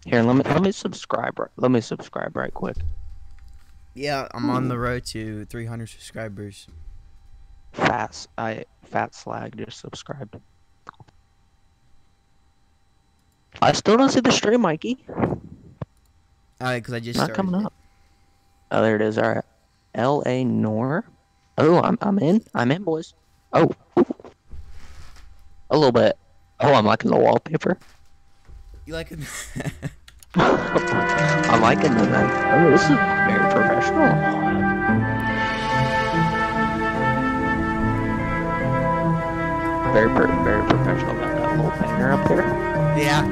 Here, let me subscribe. Let me subscribe right quick. Yeah, I'm on the road to 300 subscribers. Fat Slag just subscribed. I still don't see the stream, Mikey. Alright, because I just Not started coming it. up. Oh, there it is. All right. L.A. Noire. Oh, I'm in. I'm in, boys. Oh, a little bit. Oh, I'm liking the wallpaper. You like it? I'm liking it, man. Oh, this is very professional. Very professional. Got that little banner up there. Yeah.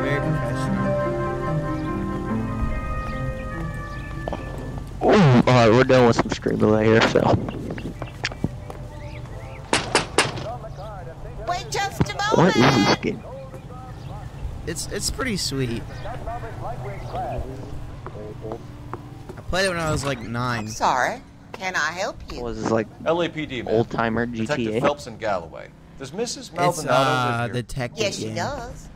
Very professional. Ooh, all right, we're done with some streaming later, so. Wait just a moment. What is this game? It's pretty sweet. I played it when I was like 9. Sorry. Can I help you? What is this, like LAPD, man. old timer Detective GTA? Phelps and Galloway. Does Mrs. It's Maldonado live the here? detective Yes, she game. does.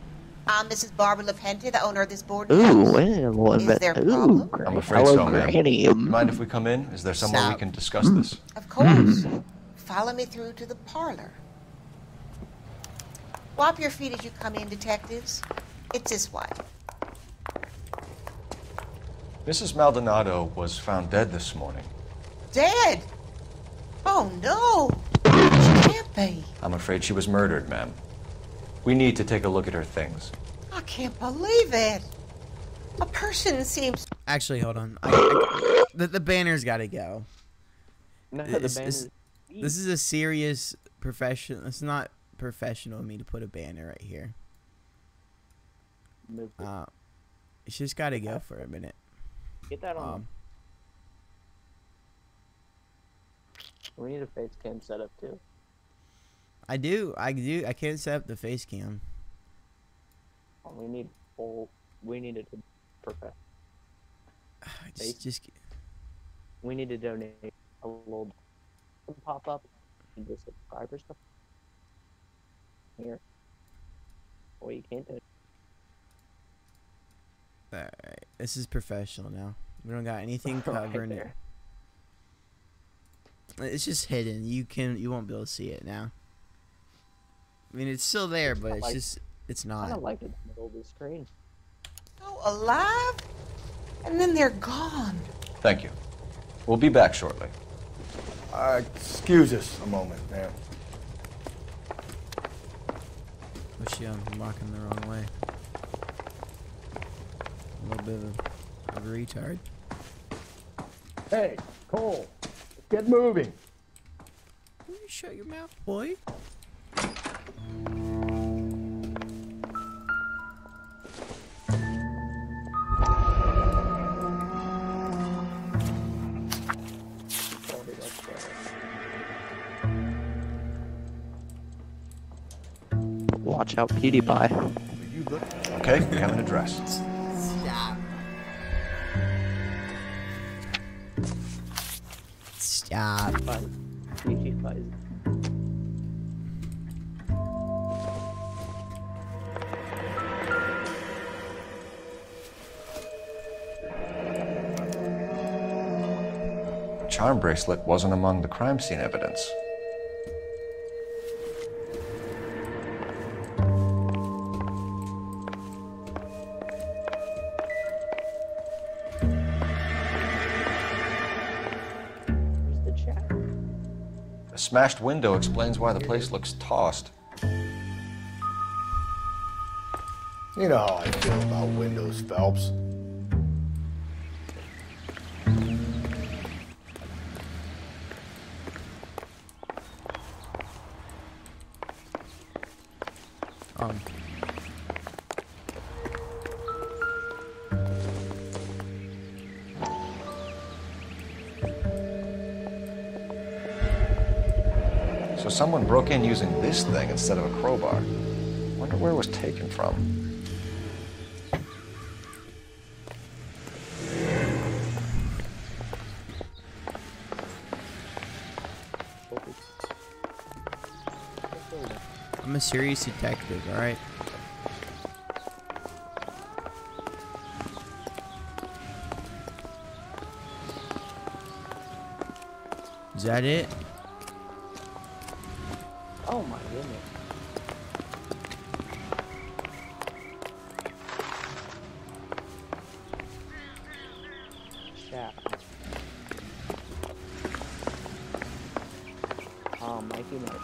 I'm Mrs. Barbara LaPente, the owner of this boarding Ooh, house. well, Is there a ooh, problem? I'm afraid hello, so, ma'am. Granny. You mind if we come in? Is there somewhere we Stop. can discuss this? Of course. Follow me through to the parlor. Wipe your feet as you come in, detectives. It's this way. Mrs. Maldonado was found dead this morning. Dead? Oh, no. She can't be. I'm afraid she was murdered, ma'am. We need to take a look at her things. I can't believe it. A person seems... Actually, hold on. The banner's got to go. No, This is a serious profession. It's not professional of me to put a banner right here. It's just got to go for a minute. Get that on. We need a face cam setup too. I do. I can't set up the face cam. We need it to perfect. Just We need to donate a little pop up and the subscriber stuff. Here. Well, you can't do it. Alright, this is professional now. We don't got anything covering it. It's just hidden. You won't be able to see it now. I mean, it's still there, but it's I not. don't like it in the middle of the screen. so alive, and then they're gone. Thank you. We'll be back shortly. Excuse us a moment, ma'am. Oh shit, I'm walking the wrong way. A little bit of a retard. Hey, Cole, let's get moving. Will you shut your mouth, boy? Watch out, PewDiePie. Okay, we have an address. Stop. Stop. PewDiePie. The charm bracelet wasn't among the crime scene evidence. Where's the chat? The smashed window explains why the place looks tossed. You know how I feel about windows, Phelps. So someone broke in using this thing instead of a crowbar. Wonder where it was taken from. I'm a serious detective, alright? Is that it? Oh my goodness. Chat. Mikey knows.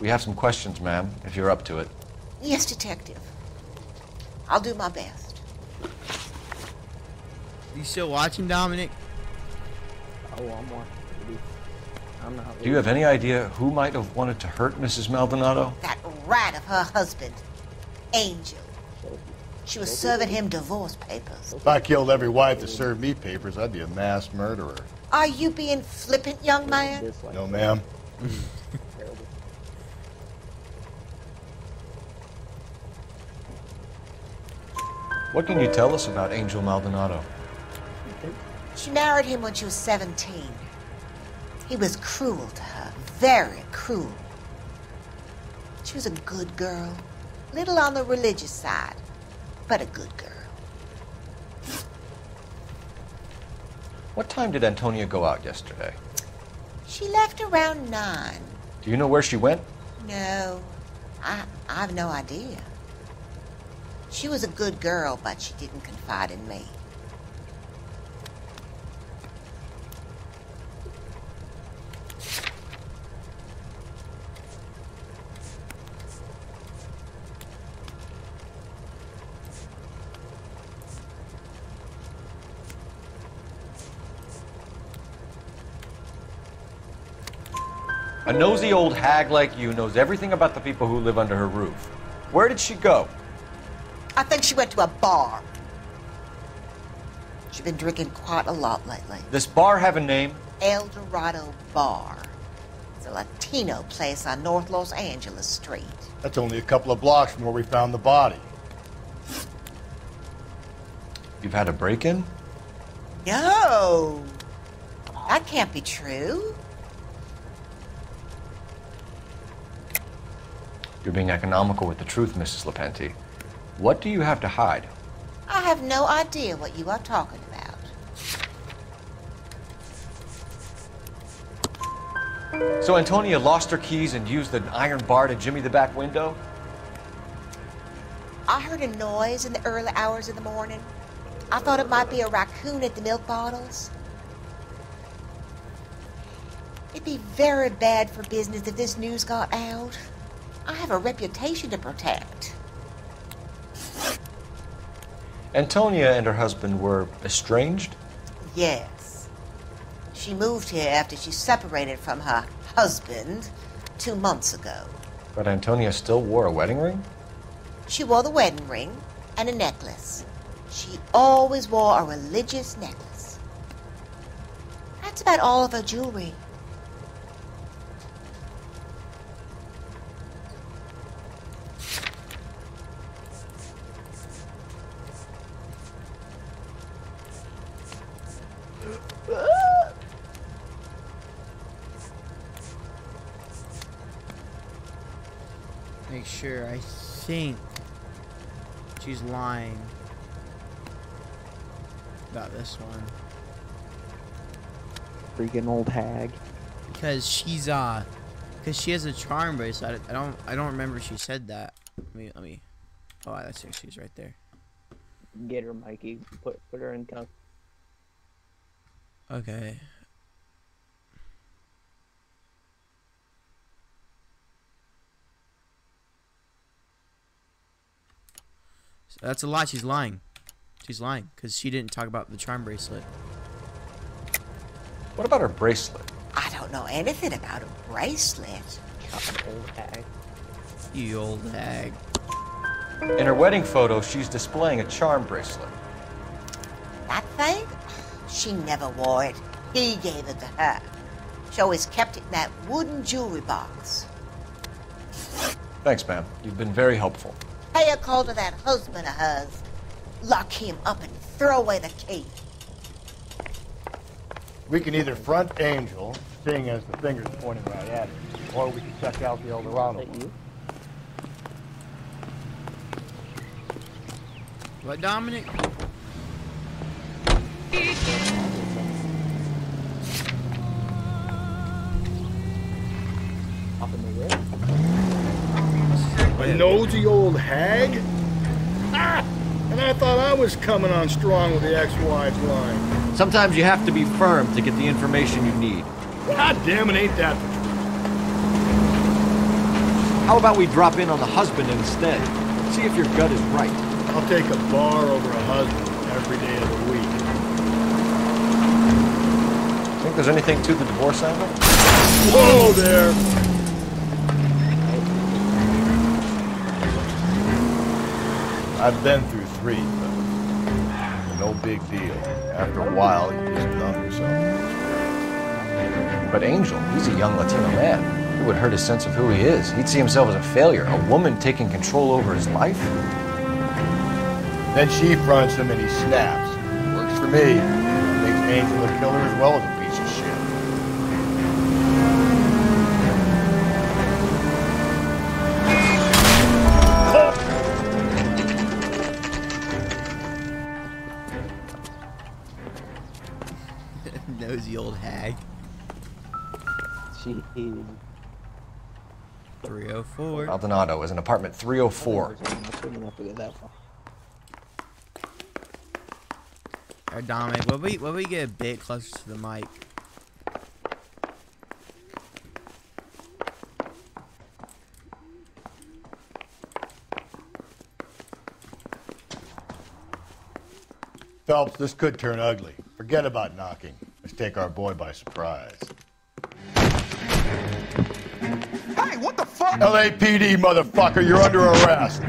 We have some questions, ma'am, if you're up to it. Yes, Detective. I'll do my best. You still watching, Dominic? Oh, I'm watching. I'm not. Do you have any idea who might have wanted to hurt Mrs. Maldonado? That rat of her husband, Angel. She was serving him divorce papers. If I killed every wife that served me papers, I'd be a mass murderer. Are you being flippant, young man? No, ma'am. What can you tell us about Angel Maldonado? She married him when she was 17. He was cruel to her, very cruel. She was a good girl, little on the religious side, but a good girl. What time did Antonia go out yesterday? She left around 9. Do you know where she went? No, I have no idea. She was a good girl, but she didn't confide in me. A nosy old hag like you knows everything about the people who live under her roof. Where did she go? I think she went to a bar. She's been drinking quite a lot lately. This bar have a name? El Dorado Bar. It's a Latino place on North Los Angeles Street. That's only a couple of blocks from where we found the body. You've had a break-in? No! That can't be true. You're being economical with the truth, Mrs. Lepenti. What do you have to hide? I have no idea what you are talking about. So Antonia lost her keys and used the iron bar to jimmy the back window? I heard a noise in the early hours of the morning. I thought it might be a raccoon at the milk bottles. It'd be very bad for business if this news got out. I have a reputation to protect. Antonia and her husband were estranged? Yes. She moved here after she separated from her husband 2 months ago. But Antonia still wore a wedding ring? She wore the wedding ring and a necklace. She always wore a religious necklace. That's about all of her jewelry. Make sure. I think she's lying about this one Freaking old hag. because she's because she has a charm bracelet. I don't remember she said that. Let me. Oh, that's her. She's right there. Get her, Mikey. Put her in cuffs. Okay. So that's a lie. She's lying. She's lying because she didn't talk about the charm bracelet. What about her bracelet? I don't know anything about a bracelet. Old hag. You old hag. In her wedding photo, she's displaying a charm bracelet. That thing? She never wore it. He gave it to her. She always kept it in that wooden jewelry box. Thanks, ma'am. You've been very helpful. Pay a call to that husband of hers. Lock him up and throw away the key. We can either front Angel, seeing as the finger's pointing right at it, or we can check out the El Dorado. Is that you? What, Dominic? Off in the rear? A nosy old hag? Ah! And I thought I was coming on strong with the ex-wife line. Sometimes you have to be firm to get the information you need. God damn it, ain't that the truth? How about we drop in on the husband instead? See if your gut is right. I'll take a bar over a husband every day of the week. Think there's anything to the divorce angle? Whoa there! I've been through 3, but no big deal. After a while, you just numb yourself. But Angel, he's a young Latino man. It would hurt his sense of who he is. He'd see himself as a failure. A woman taking control over his life? Then she fronts him and he snaps. Works for me. Makes Angel a killer as well as a piece of shit. Nosy old hag. Jeez. 304. Maldonado is in apartment 304. I shouldn't have to get that far. Alright, Dominic, what we get a bit closer to the mic? Phelps, this could turn ugly. Forget about knocking. Let's take our boy by surprise. Hey, what the fuck? LAPD, motherfucker, you're under arrest.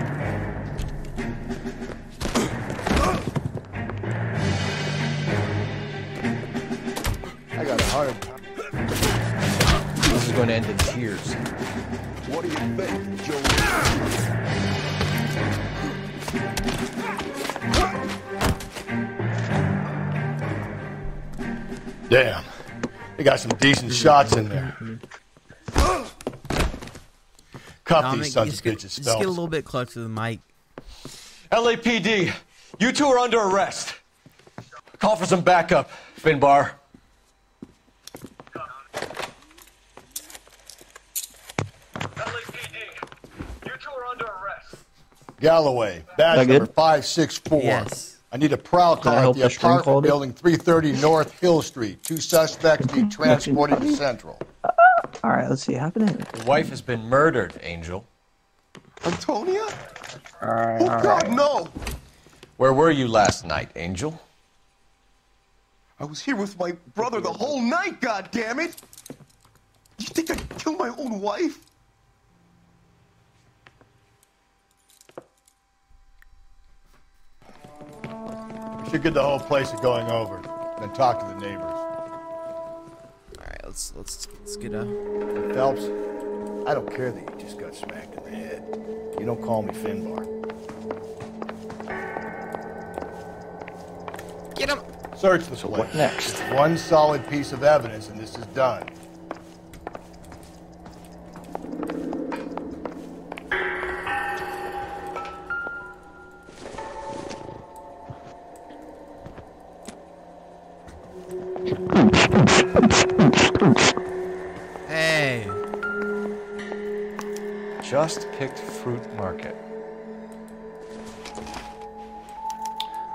I got a hard time. This is going to end in tears. What do you think, Joe? Damn. They got some decent shots in there. Cuff Dominic, these sons of just get bitches, a Phelps. little bit closer to the mic. LAPD, you two are under arrest. Call for some backup, Finbar. LAPD, you two are under arrest. Galloway, badge That number good? 564. Yes. I need a prowl I car at hope the the string apartment folded? building 330 North Hill Street. 2 suspects need transported to Central. All right, let's see. Happening. Your wife has been murdered, Angel. Antonia? All right, Oh, all God, right. no! Where were you last night, Angel? I was here with my brother the whole night, God damn it! You think I'd kill my own wife? We should get the whole place a going over, then talk to the neighbors. Alright, let's get a Phelps, I don't care that you just got smacked in the head. You don't call me Finbar. get him. Search the place. What next? One solid piece of evidence, and this is done. Hey. Just picked fruit market.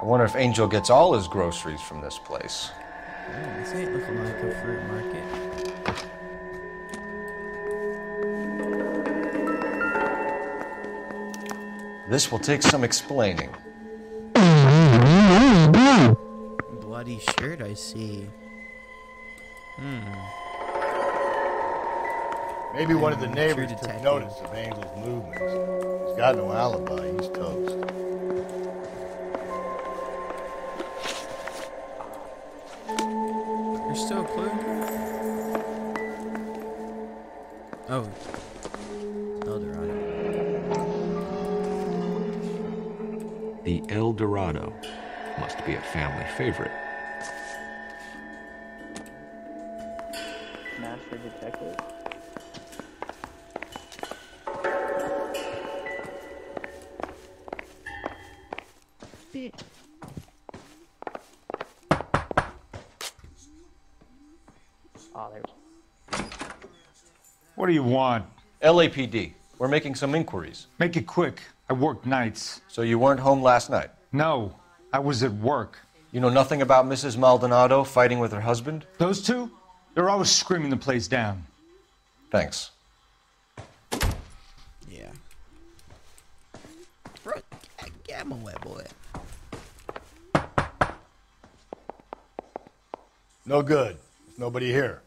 I wonder if Angel gets all his groceries from this place. This ain't looking like a fruit market. This will take some explaining. Bloody shirt, I see. Maybe one of the neighbors took detective. notice of Angel's movements. He's got no alibi. He's toast. There's still a clue? Oh. El Dorado. The El Dorado must be a family favorite. detective. Oh, there's. What do you want? LAPD. We're making some inquiries. Make it quick. I work nights. So you weren't home last night? No, I was at work. You know nothing about Mrs. Maldonado fighting with her husband? Those two? They're always screaming the place down. Thanks. Yeah. Bro, get him away, boy. No good. There's nobody here.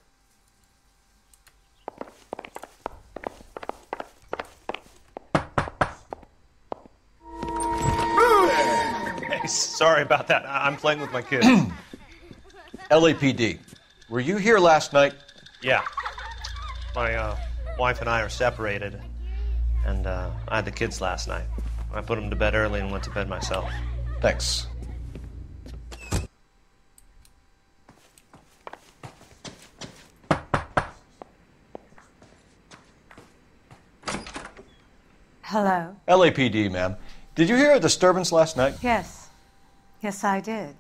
Hey, sorry about that. I'm playing with my kids. LAPD. Were you here last night? Yeah. My wife and I are separated, and I had the kids last night. I put them to bed early and went to bed myself. Thanks. Hello? LAPD, ma'am. Did you hear a disturbance last night? Yes. Yes, I did.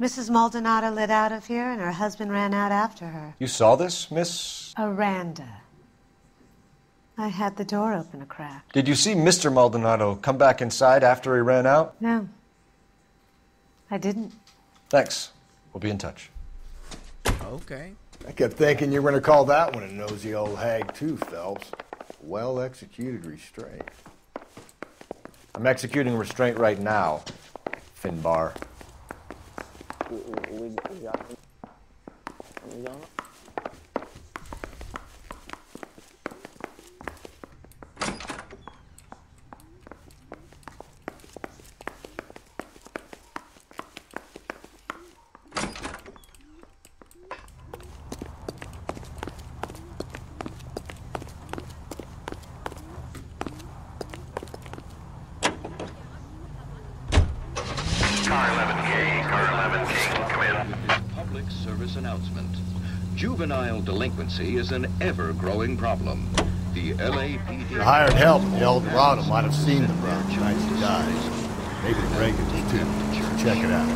Mrs. Maldonado lit out of here, and her husband ran out after her. You saw this, Miss? Aranda. I had the door open a crack. Did you see Mr. Maldonado come back inside after he ran out? No. I didn't. Thanks. We'll be in touch. Okay. I kept thinking you were going to call that one a nosy old hag too, Phelps. Well-executed restraint. I'm executing restraint right now, Finbar. We got him. We got him. Public service announcement. Juvenile delinquency is an ever-growing problem. The LAPD... The hired help in El Dorado might have seen the brown the night she died. Maybe the Reagans too. Check it out.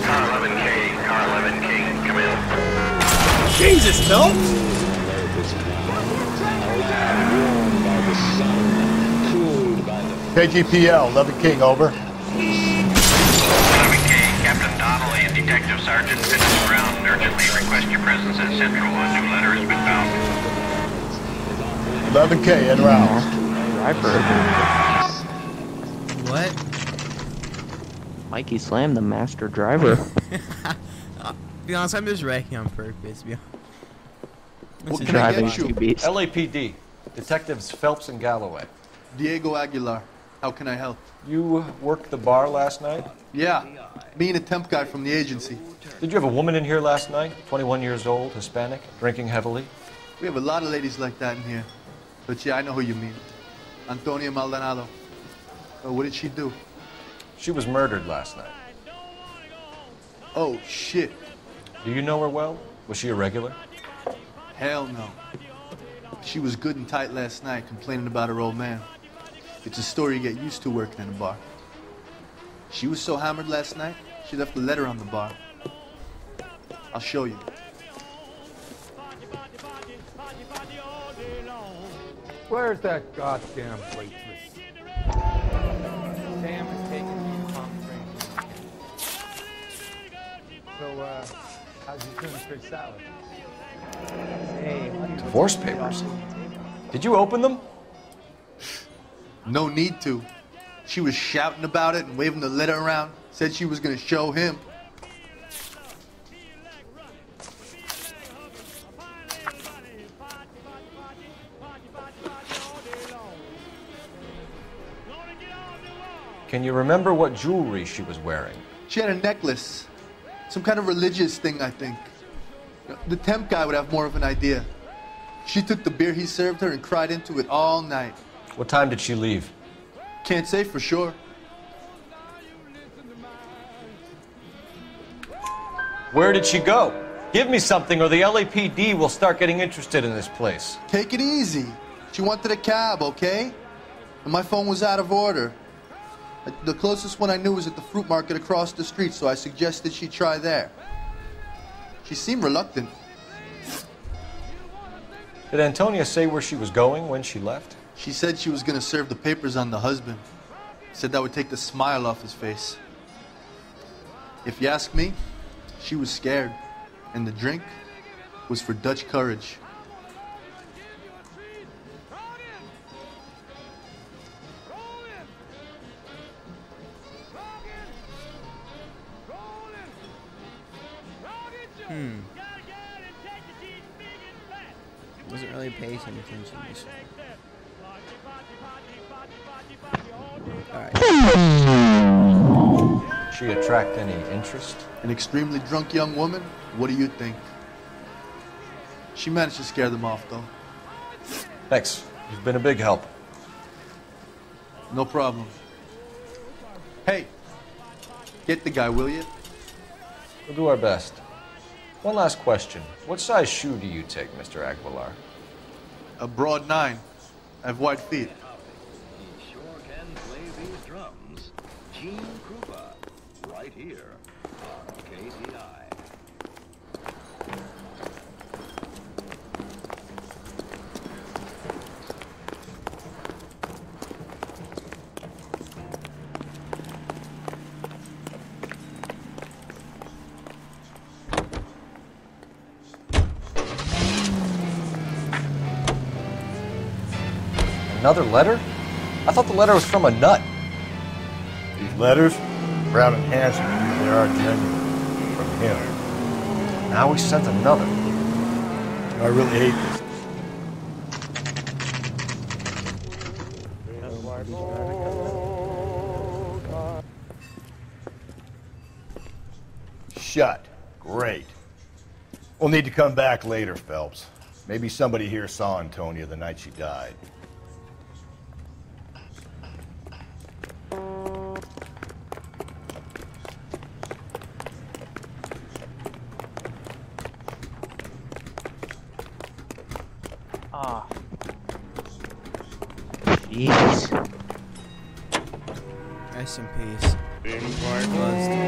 Car 11K, Car 11K, come in. Jesus, Phelps! KGPL, 11 King, over. 11K, Captain Donnelly and Detective Sergeant Vincent Brown urgently request your presence at Central. A new letter has been found. 11K, en route. What? Mikey slammed the master driver. Be honest, I'm just wrecking on purpose. What can I get you? LAPD. Detectives Phelps and Galloway. Diego Aguilar. How can I help? You worked the bar last night? Yeah. Me and a temp guy from the agency. Did you have a woman in here last night? 21 years old, Hispanic, drinking heavily? We have a lot of ladies like that in here. But yeah, I know who you mean. Antonia Maldonado. Oh, what did she do? She was murdered last night. Oh, shit. Do you know her well? Was she a regular? Hell no. She was good and tight last night, complaining about her old man. It's a story you get used to working in a bar. She was so hammered last night, she left a letter on the bar. I'll show you. Where's that goddamn waitress? Sam is taking me to Palm Springs. So, how's your tuna fish salad? Divorce papers? Did you open them? No need to. She was shouting about it and waving the letter around. Said she was going to show him. Can you remember what jewelry she was wearing? She had a necklace. Some kind of religious thing, I think. The temp guy would have more of an idea. She took the beer he served her and cried into it all night. What time did she leave? Can't say for sure. Where did she go? Give me something or the LAPD will start getting interested in this place. Take it easy. She wanted a cab, okay? And my phone was out of order. The closest one I knew was at the fruit market across the street, so I suggested she try there. She seemed reluctant. Did Antonia say where she was going when she left? She said she was going to serve the papers on the husband. Said that would take the smile off his face. If you ask me, she was scared. And the drink was for Dutch courage. Wasn't really paying attention to this. Alright. She attract any interest? An extremely drunk young woman? What do you think? She managed to scare them off, though. Thanks. You've been a big help. No problem. Hey, get the guy, will you? We'll do our best. One last question. What size shoe do you take, Mr. Aguilar? A broad 9. I have wide feet. He sure can play these drums. Gene Krupa, right here on KTI. Another letter? I thought the letter was from a nut. These letters, Brown and Hanson, they are genuine. From him. Now he sent another. I really hate this. Shut. Great. We'll need to come back later, Phelps. Maybe somebody here saw Antonia the night she died. Ah. Jeez. Rest in peace. Buzzed.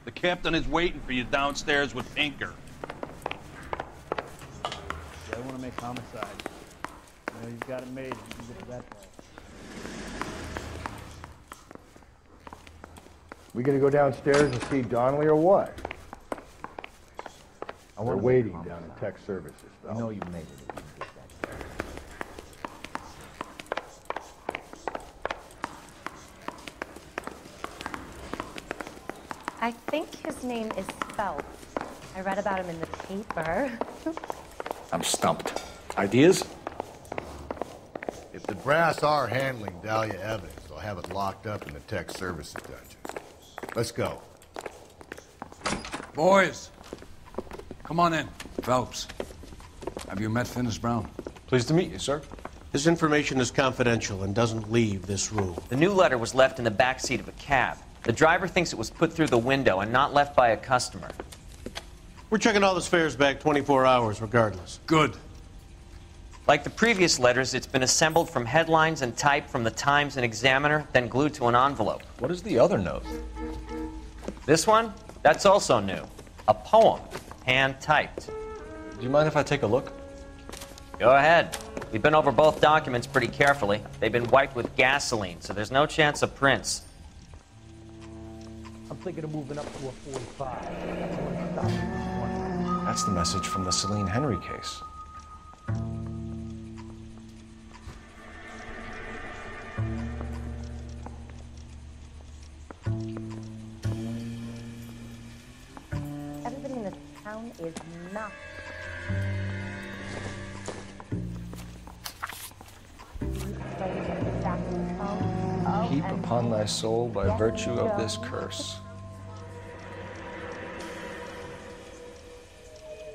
The captain is waiting for you downstairs with Pinker. I want to make homicide. You know, he's got it made. You can get to that point. We gonna go downstairs and see Donnelly or what? We're waiting down in tech services. I know you made it. I think his name is Phelps. I read about him in the paper. I'm stumped. Ideas? If the brass are handling Dahlia evidence, they'll have it locked up in the tech services dungeon. Let's go. Boys, come on in. Phelps, have you met Finis Brown? Pleased to meet you, sir. This information is confidential and doesn't leave this room. The new letter was left in the back seat of a cab. The driver thinks it was put through the window and not left by a customer. We're checking all the fares back 24 hours regardless. Good. Like the previous letters, it's been assembled from headlines and typed from the Times and Examiner, then glued to an envelope. What is the other note? This one? That's also new. A poem, hand-typed. Do you mind if I take a look? Go ahead. We've been over both documents pretty carefully. They've been wiped with gasoline, so there's no chance of prints. I'm thinking of moving up to a 45. That's one stop. That's the message from the Celine Henry case. Everybody in this town is nuts. Heap upon thy soul by virtue of this curse.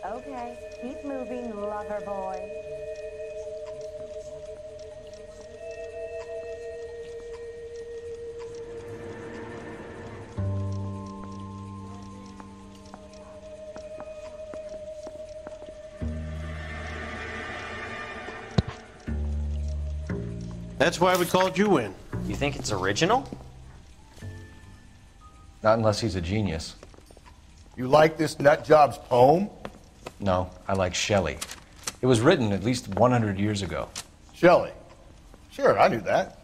Okay, keep moving, lover boy. That's why we called you in. You think it's original? Not unless he's a genius. You like this nut job's poem? No, I like Shelley. It was written at least 100 years ago. Shelley? Sure, I knew that.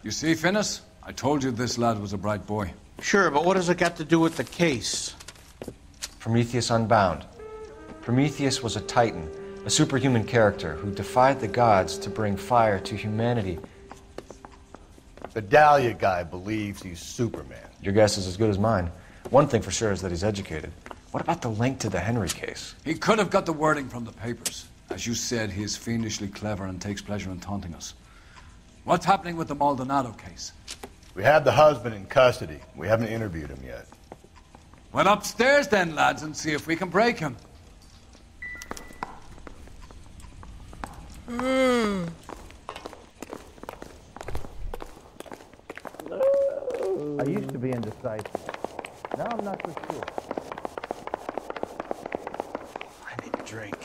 You see, Finnis? I told you this lad was a bright boy. Sure, but what has it got to do with the case? Prometheus Unbound. Prometheus was a titan, a superhuman character who defied the gods to bring fire to humanity. The Dahlia guy believes he's Superman. Your guess is as good as mine. One thing for sure is that he's educated. What about the link to the Henry case? He could have got the wording from the papers. As you said, he is fiendishly clever and takes pleasure in taunting us. What's happening with the Maldonado case? We have the husband in custody. We haven't interviewed him yet. Well, upstairs then, lads, and see if we can break him. I used to be indecisive. Now I'm not so sure. I need a drink.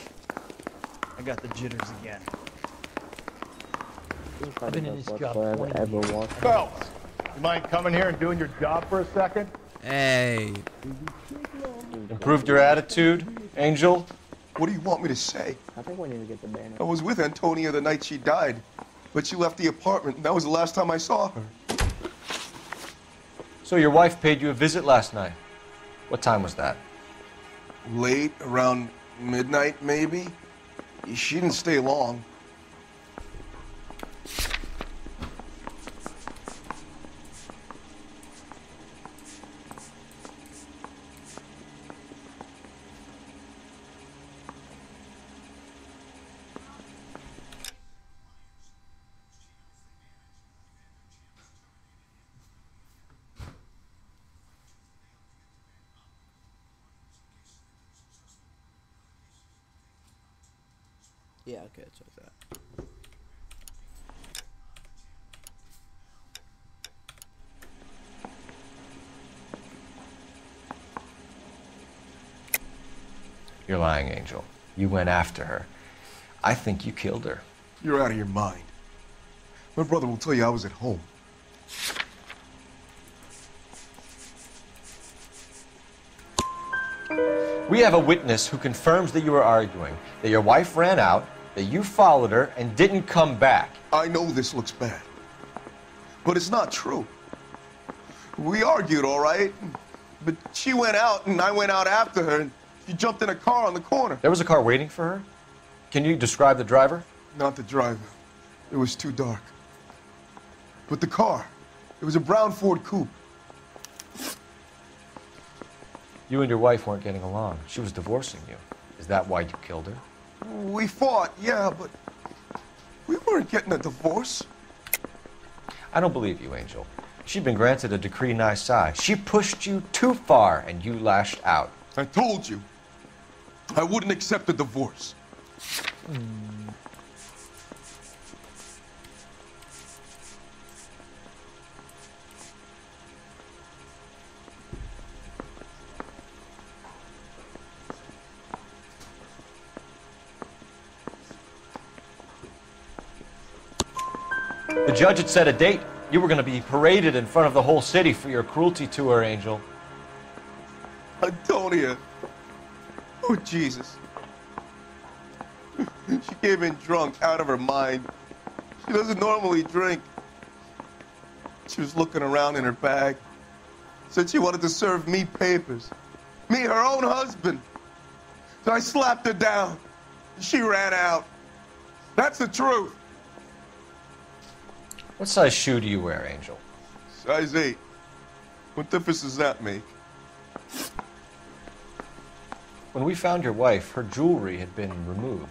I got the jitters again. I've been in this job 20 years. Phelps, you mind coming here and doing your job for a second? Hey. Improved your attitude, Angel? What do you want me to say? I think we need to get the banner. I was with Antonia the night she died, but she left the apartment, and that was the last time I saw her. So your wife paid you a visit last night. What time was that? Late, around midnight, maybe? She didn't stay long. Yeah, okay, it's like that. You're lying, Angel. You went after her. I think you killed her. You're out of your mind. My brother will tell you I was at home. We have a witness who confirms that you were arguing, that your wife ran out, that you followed her and didn't come back. I know this looks bad, but it's not true. We argued, all right, but she went out and I went out after her and she jumped in a car on the corner. There was a car waiting for her? Can you describe the driver? Not the driver. It was too dark. But the car, it was a brown Ford coupe. You and your wife weren't getting along. She was divorcing you. Is that why you killed her? We fought, yeah, but we weren't getting a divorce. I don't believe you, Angel. She'd been granted a decree nisi. She pushed you too far and you lashed out. I told you. I wouldn't accept a divorce. The judge had set a date. You were going to be paraded in front of the whole city for your cruelty to her, Angel. Antonia. Oh, Jesus. She came in drunk, out of her mind. She doesn't normally drink. She was looking around in her bag. Said she wanted to serve me papers. Me, her own husband. So I slapped her down. She ran out. That's the truth. What size shoe do you wear, Angel? Size 8. What difference does that make? When we found your wife, her jewelry had been removed.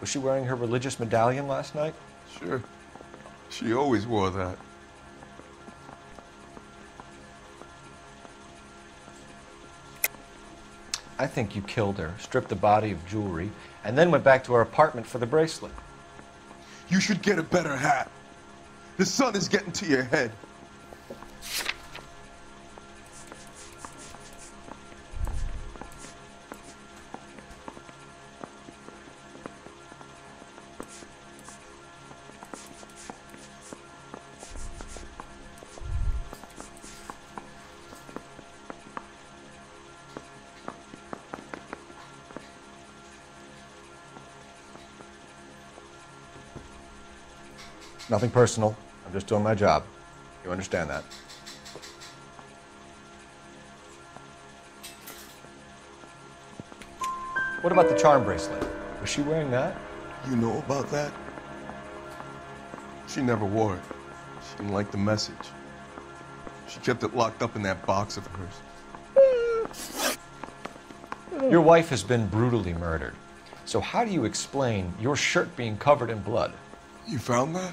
Was she wearing her religious medallion last night? Sure. She always wore that. I think you killed her, stripped the body of jewelry, and then went back to her apartment for the bracelet. You should get a better hat. The sun is getting to your head. Nothing personal. I'm just doing my job. You understand that? What about the charm bracelet? Was she wearing that? You know about that? She never wore it. She didn't like the message. She kept it locked up in that box of hers. Your wife has been brutally murdered. So how do you explain your shirt being covered in blood? You found that?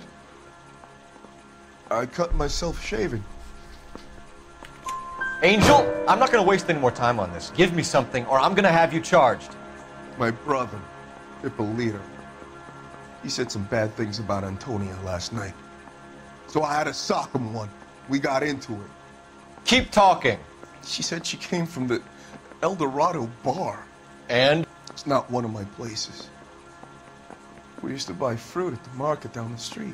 I cut myself shaving. Angel, I'm not going to waste any more time on this. Give me something or I'm going to have you charged. My brother, Ippolito, he said some bad things about Antonia last night. So I had to sock him one. We got into it. Keep talking. She said she came from the El Dorado bar. And? It's not one of my places. We used to buy fruit at the market down the street.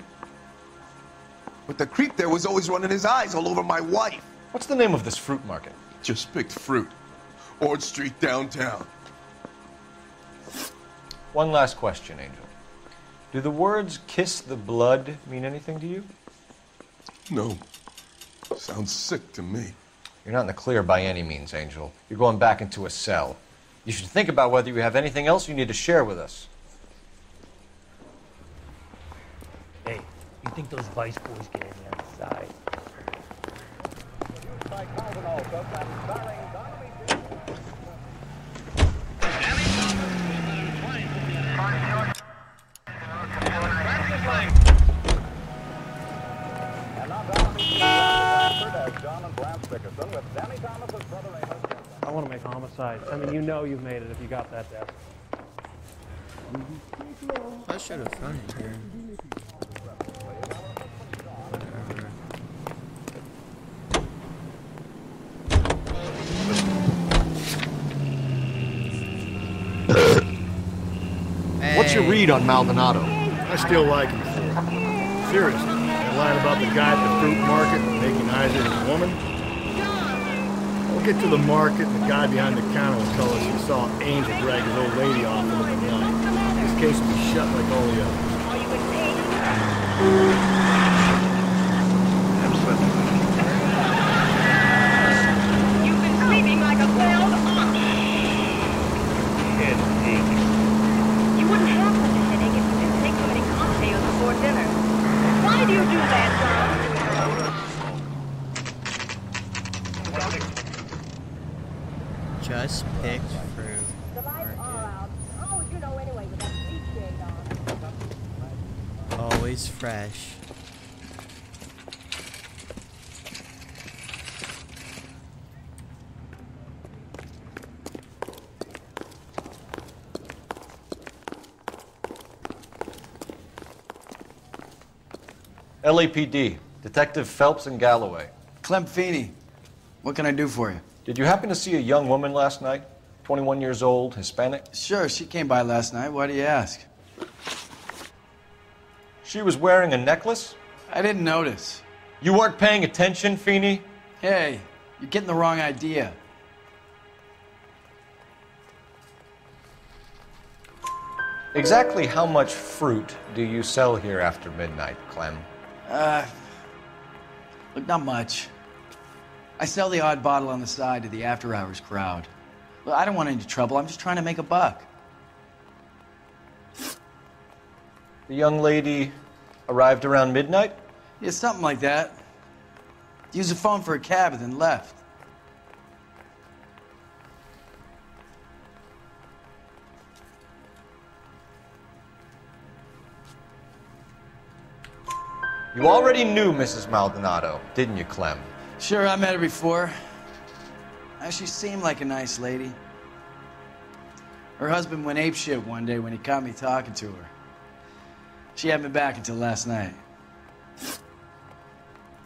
But the creep there was always running his eyes all over my wife. What's the name of this fruit market? Just picked fruit. Ord Street downtown. One last question, Angel. Do the words kiss the blood mean anything to you? No. Sounds sick to me. You're not in the clear by any means, Angel. You're going back into a cell. You should think about whether you have anything else you need to share with us. Hey, you think those Vice boys get any on the side? I want to make homicide. I mean, you know you've made it if you got that desk. I should have found it here. What's your read on Maldonado? I still like him for it. Seriously, that line about the guy at the fruit market making eyes at his woman? We'll get to the market and the guy behind the counter will tell us he saw Angel drag his old lady off into the night. This case will be shut like all the others. You've been sleeping like a wild ox. You wouldn't have such a headache if you didn't take so many cocktails before dinner. Why do you do that, John? Just picked fruit. The lights are out. Oh, you know anyway with that sleep shade on. Always fresh. LAPD, Detective Phelps and Galloway. Clem Feeney, what can I do for you? Did you happen to see a young woman last night? 21 years old, Hispanic? Sure, she came by last night. Why do you ask? She was wearing a necklace? I didn't notice. You weren't paying attention, Feeney? Hey, you're getting the wrong idea. Exactly how much fruit do you sell here after midnight, Clem? Look, not much. I sell the odd bottle on the side to the after-hours crowd. Look, I don't want any trouble. I'm just trying to make a buck. The young lady arrived around midnight? Yeah, something like that. Used the phone for a cab and then left. You already knew Mrs. Maldonado, didn't you, Clem? Sure, I met her before. She seemed like a nice lady. Her husband went apeshit one day when he caught me talking to her. She hadn't been back until last night.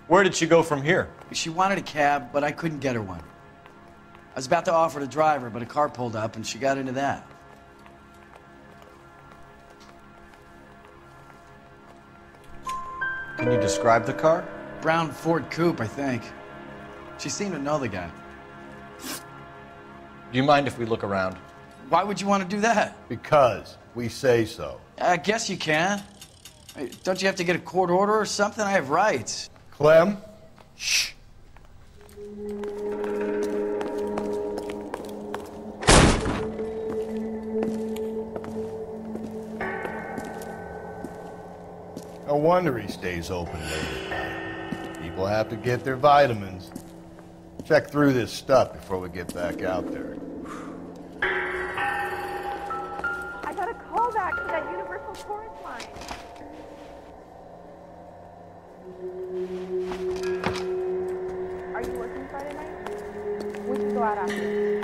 Where did she go from here? She wanted a cab, but I couldn't get her one. I was about to offer to drive her, but a car pulled up and she got into that. Can you describe the car? Brown Ford Coupe, I think. She seemed to know the guy. Do you mind if we look around? Why would you want to do that? Because we say so. I guess you can. Don't you have to get a court order or something? I have rights. Clem? Shh. No wonder he stays open late at night. People have to get their vitamins. Check through this stuff before we get back out there. I got a call back to that Universal Chorus line. Are you working Friday night? We should go out after.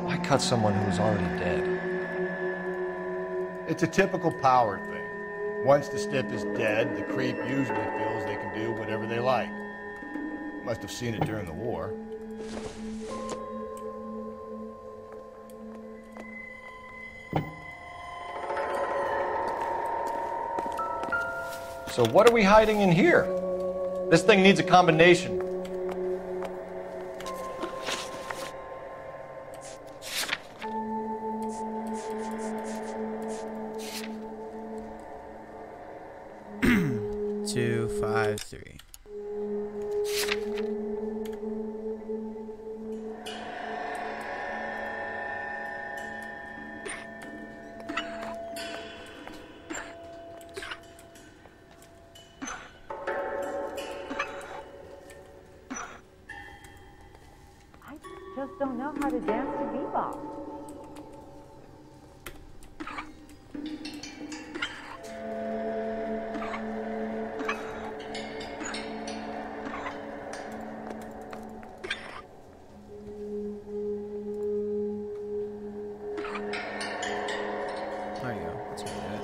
Why cut someone who was already dead? It's a typical power thing. Once the stiff is dead, the creep usually feels they can do whatever they like. Must have seen it during the war. So what are we hiding in here? This thing needs a combination. Two, 5, 3. I just don't know how to dance to bebop. There you go. That's how you do it.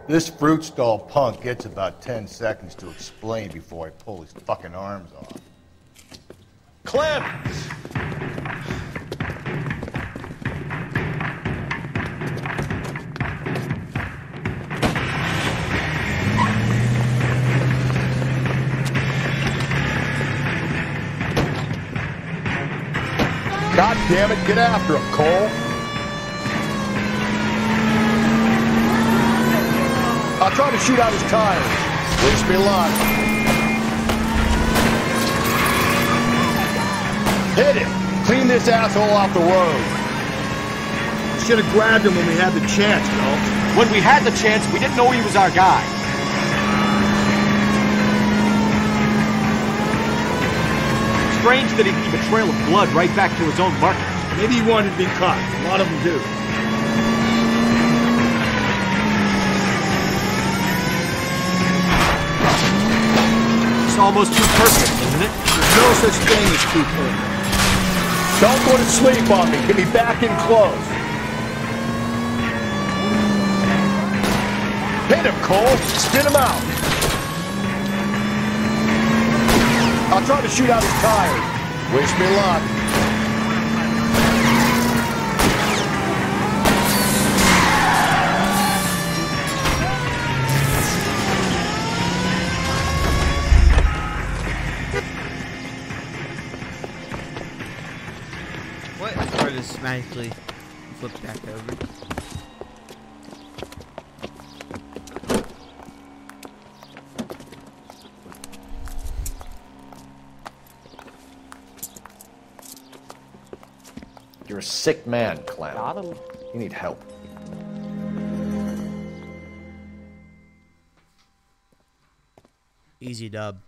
This fruit stall punk gets about 10 seconds to explain before I pull his fucking arms off. Clem! God damn it, get after him, Cole. I'll try to shoot out his tires. Wish me luck. Hit him. Clean this asshole off the road. Should have grabbed him when we had the chance, Cole. When we had the chance, we didn't know he was our guy. strange that he'd leave a trail of blood right back to his own market. Maybe he wanted to be caught. A lot of them do. It's almost too perfect, isn't it? There's no such thing as too perfect. Don't go to sleep on me. Get me back in close. Hit him, Cole. Spin him out. I'll try to shoot out his tires. Wish me luck. What? Or just magically flip back over. You're a sick man, Clem. You need help. Easy dub.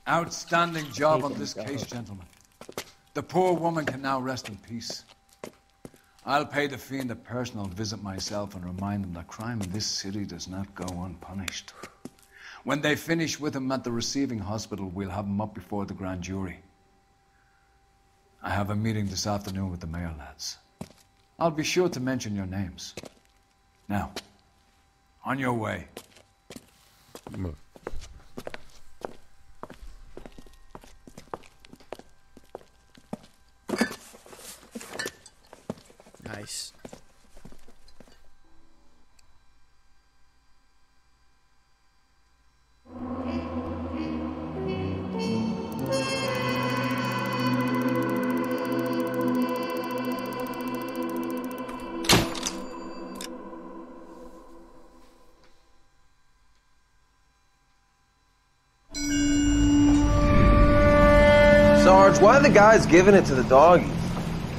Outstanding job on this case, gentlemen. The poor woman can now rest in peace. I'll pay the fiend a personal visit myself and remind him that crime in this city does not go unpunished. When they finish with him at the receiving hospital, we'll have him up before the grand jury. I have a meeting this afternoon with the mayor lads. I'll be sure to mention your names. Now, on your way. Nice. Sarge, why are the guys giving it to the doggies?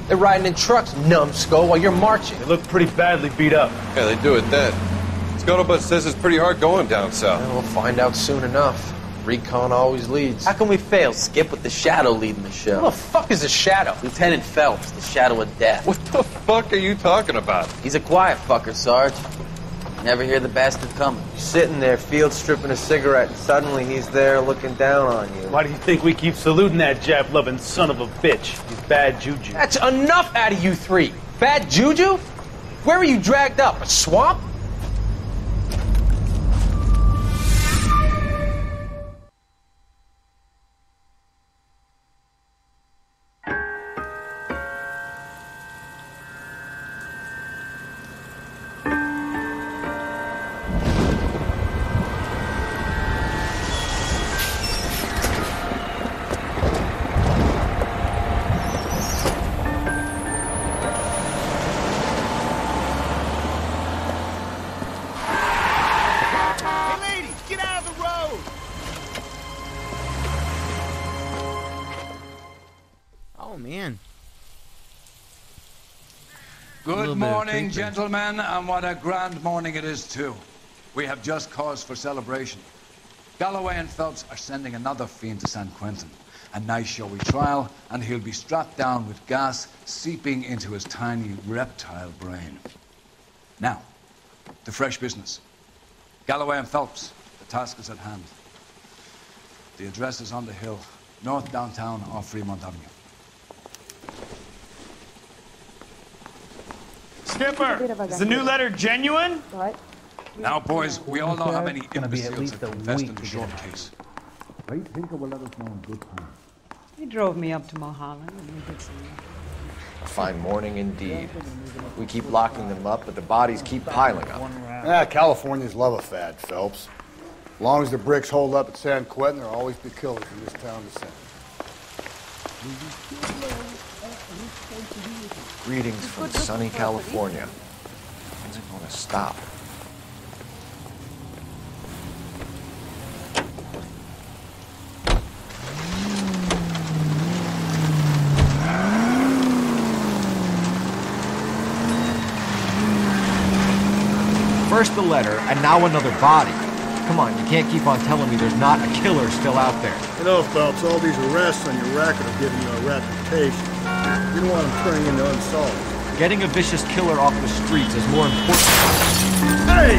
They're riding in trucks, numbskull, while you're marching. They look pretty badly beat up. Yeah, they do at that. Scuttlebutt says it's pretty hard going down south. Well, we'll find out soon enough. Recon always leads. How can we fail, Skip, with the Shadow leading the show? Who the fuck is the Shadow? Lieutenant Phelps, the Shadow of Death. What the fuck are you talking about? He's a quiet fucker, Sarge. Never hear the bastard coming. You're sitting there, field stripping a cigarette, and suddenly he's there looking down on you. Why do you think we keep saluting that Jap-loving son of a bitch? He's bad juju. That's enough out of you three. Bad juju? Where were you dragged up? A swamp? Oh, man. Good morning, gentlemen, and what a grand morning it is, too. We have just cause for celebration. Galloway and Phelps are sending another fiend to San Quentin. A nice showy trial, and he'll be strapped down with gas seeping into his tiny reptile brain. Now, to fresh business. Galloway and Phelps, the task is at hand. The address is on the hill, north downtown off Fremont Avenue. Skipper, is the new letter genuine? Now, boys, we all know how many Gonna be at imbeciles least have a confessed week in the to short get out. case. Right, Tinker will let us know in good time. He drove me up to Mulholland and we did some... A fine morning indeed. We keep locking them up, but the bodies keep piling up. Ah, Californians love a fad, Phelps. As long as the bricks hold up at San Quentin, there'll always be killers in this town to send. Greetings from sunny California. When's it gonna stop? First the letter, and now another body. Come on, you can't keep on telling me there's not a killer still out there. You know, Phelps, all these arrests on your record are giving you a reputation. You don't want them turning into unsolved. Getting a vicious killer off the streets is more important. Hey!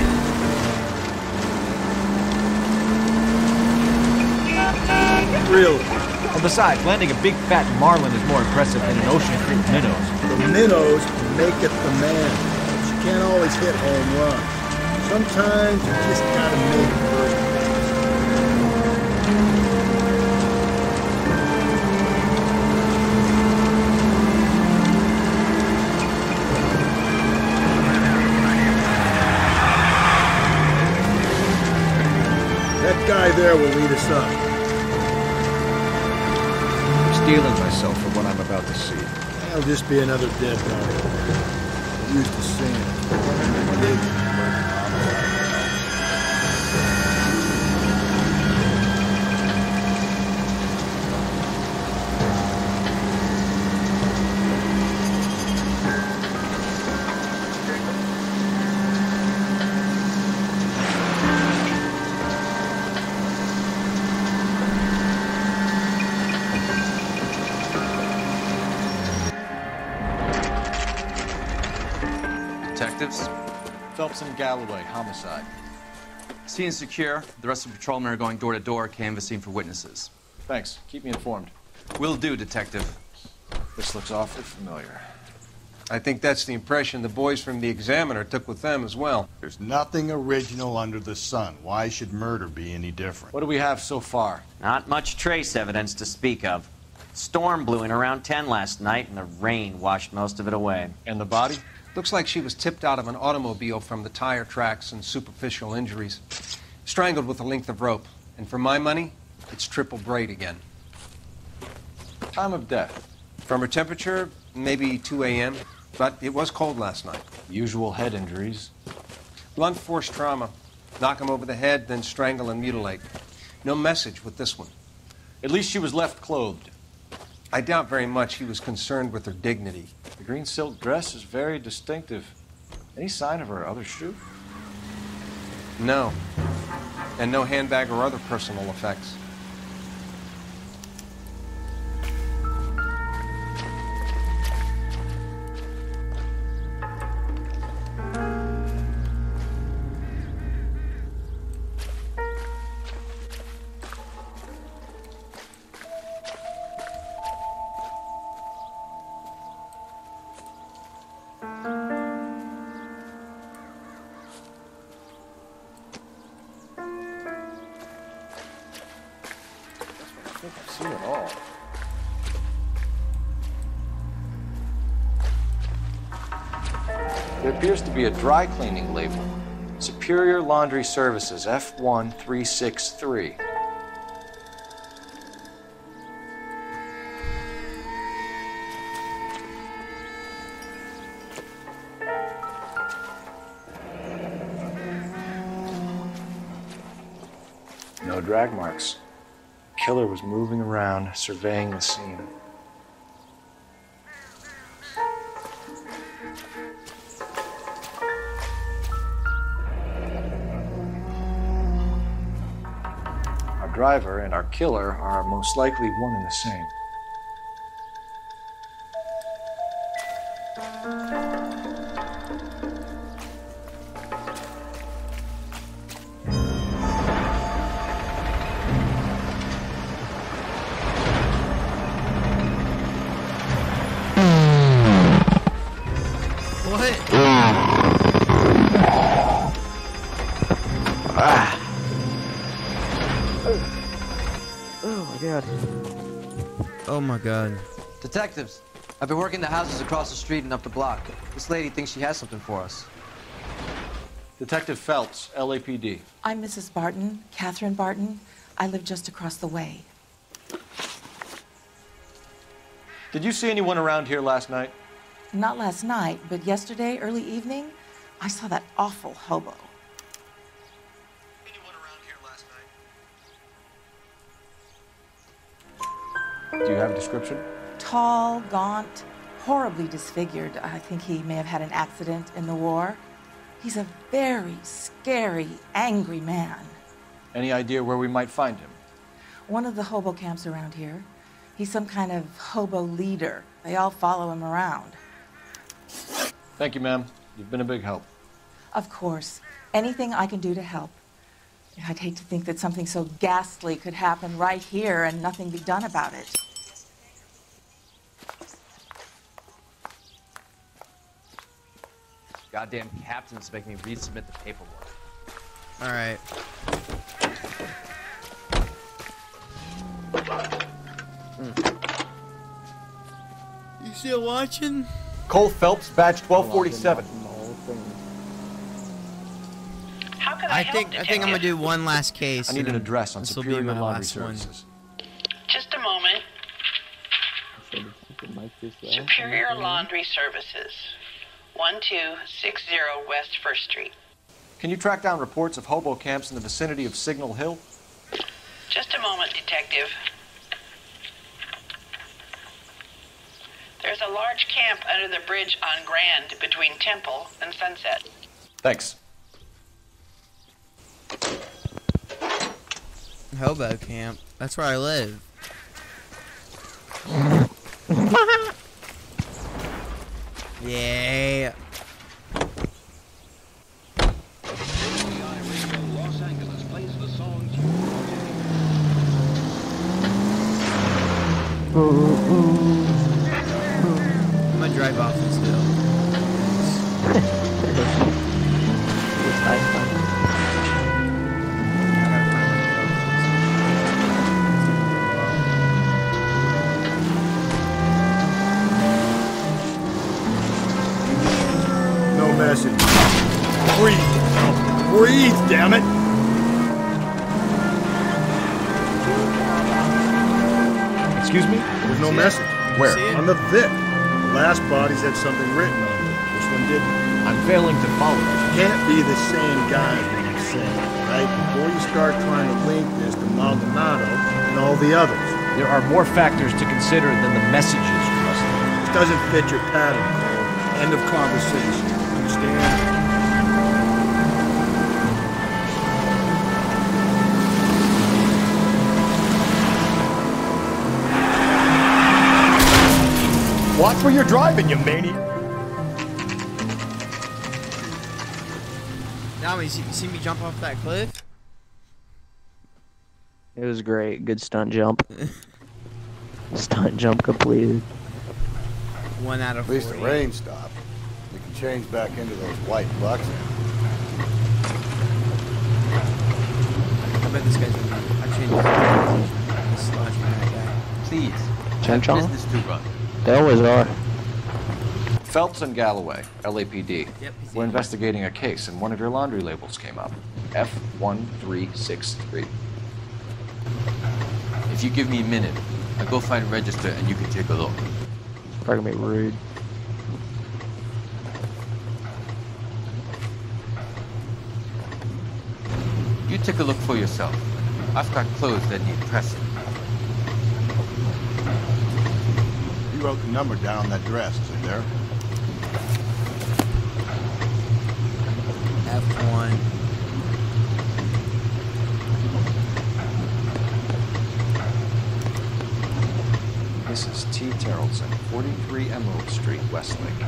Really? And besides, landing a big fat marlin is more impressive than an ocean full of minnows. The minnows make it the man. But you can't always hit home runs. Sometimes you just gotta make it first. That guy there will lead us up. I'm steeling myself for what I'm about to see. That'll just be another dead body. I'm used to seeing it. Detectives? Phelps and Galloway, homicide. Scene is secure. The rest of the patrolmen are going door to door, canvassing for witnesses. Thanks. Keep me informed. Will do, Detective. This looks awfully familiar. I think that's the impression the boys from the Examiner took with them as well. There's nothing original under the sun. Why should murder be any different? What do we have so far? Not much trace evidence to speak of. Storm blew in around 10 last night, and the rain washed most of it away. And the body? Looks like she was tipped out of an automobile from the tire tracks and superficial injuries. Strangled with a length of rope. And for my money, it's triple braid again. Time of death? From her temperature, maybe 2 a.m., but it was cold last night. Usual head injuries? Blunt force trauma. Knock him over the head, then strangle and mutilate. No message with this one. At least she was left clothed. I doubt very much he was concerned with her dignity. The green silk dress is very distinctive. Any sign of her other shoe? No. And no handbag or other personal effects. I think I've seen it all. There appears to be a dry cleaning label. Superior Laundry Services, F1363. No drag marks. The killer was moving around, surveying the scene. Our driver and our killer are most likely one and the same. Oh my god. Detectives, I've been working the houses across the street and up the block. This lady thinks she has something for us. Detective Phelps, LAPD. I'm Mrs. Barton, Catherine Barton. I live just across the way. Did you see anyone around here last night? Not last night, but yesterday, early evening, I saw that awful hobo. Do you have a description? Tall, gaunt, horribly disfigured. I think he may have had an accident in the war. He's a very scary, angry man. Any idea where we might find him? One of the hobo camps around here. He's some kind of hobo leader. They all follow him around. Thank you, ma'am. You've been a big help. Of course. Anything I can do to help. I'd hate to think that something so ghastly could happen right here and nothing be done about it. Goddamn captain's making me resubmit the paperwork. All right. You still watching? Cole Phelps, badge 1247. I think I'm gonna do one last case. I need an address on this will Superior be my Laundry last one. Services. Just a moment. Superior Laundry Services, 1260 West 1st Street. Can you track down reports of hobo camps in the vicinity of Signal Hill? Just a moment, Detective. There's a large camp under the bridge on Grand between Temple and Sunset. Thanks. Hobo camp. That's where I live. Yeah. I'm gonna drive off this hill. No message. Breathe. Breathe, damn it. Excuse me? There's no message. Where? On the Vic. The last bodies had something written on it. This one didn't. I'm failing to follow you. Can't be the same guy when you say it, right? Before you start trying to link this to Maldonado and all the others. There are more factors to consider than the messages, Rusty. This doesn't fit your pattern, Cole. End of conversation. Understand? Watch where you're driving, you maniac. Now, you see me jump off that cliff? It was great. Good stunt jump. Stunt jump completed. 1 out of 40. At least the rain stopped. We can change back into those white bucks. I bet this guy's gonna be. I changed his sludge man that guy. Please. Chen Chong? Business to run. They always are. Phelps and Galloway, LAPD. Yep, We're investigating a case, and one of your laundry labels came up. F1363. If you give me a minute, I'll go find a register and you can take a look. Probably gonna be rude. You take a look for yourself. I've got clothes that need pressing. You wrote the number down on that dress, is it there? F1. Mrs. T. Terrellson, 43 Emerald Street, Westlake.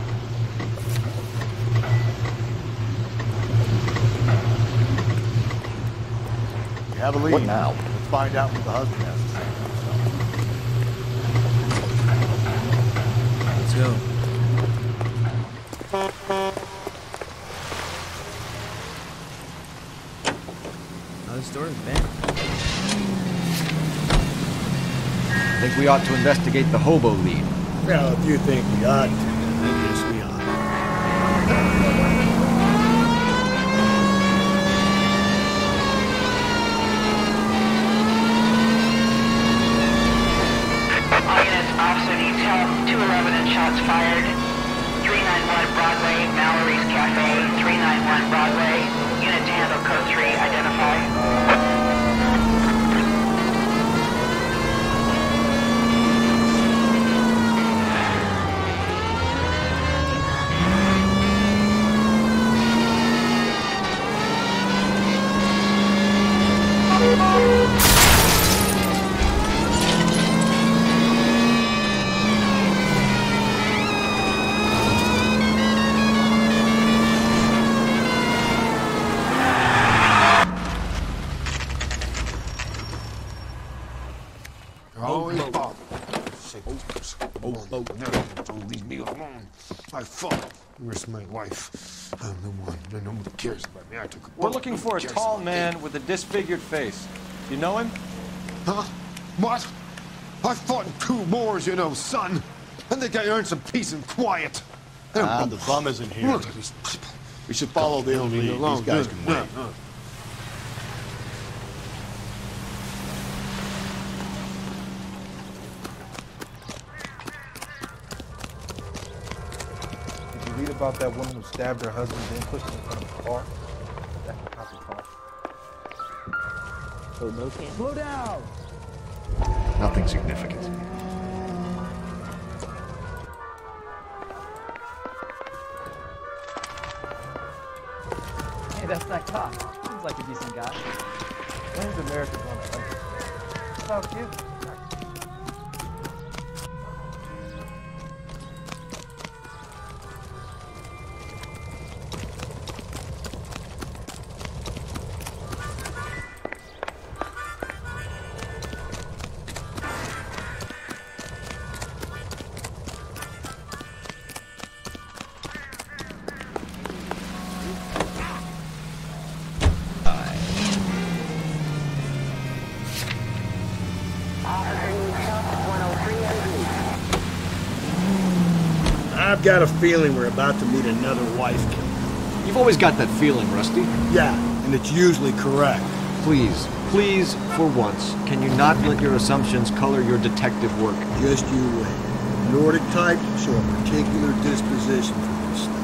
You have a lead. What now? Let's find out what the husband has to say. Let's go. Oh, this door is bent. I think we ought to investigate the hobo lead. Well, if you think we ought to, I guess we ought. All units, officer needs help. 211 and shots fired. 391 Broadway, Mallory's Cafe. 391 Broadway. Unit to handle code 3. Identify. Where's my wife? I'm the one. No one cares about me. I took a We're looking for a tall man with a disfigured face. You know him? Huh? What? I fought in 2 wars, you know, son. I think I earned some peace and quiet. The bum isn't here. Look at these people. We should follow the lead. These guys can wait. Did you read about that woman who stabbed her husband and pushed him in front of a car? That's the copy car. So no can. Slow down! Nothing significant. Hey, that's that cop. Seems like a decent guy. When's America going to understand? About you? I've got a feeling we're about to meet another wife killer. You've always got that feeling, Rusty. Yeah, and it's usually correct. Please, for once, can you not let your assumptions color your detective work? Just you wait. Nordic types show a particular disposition for this stuff.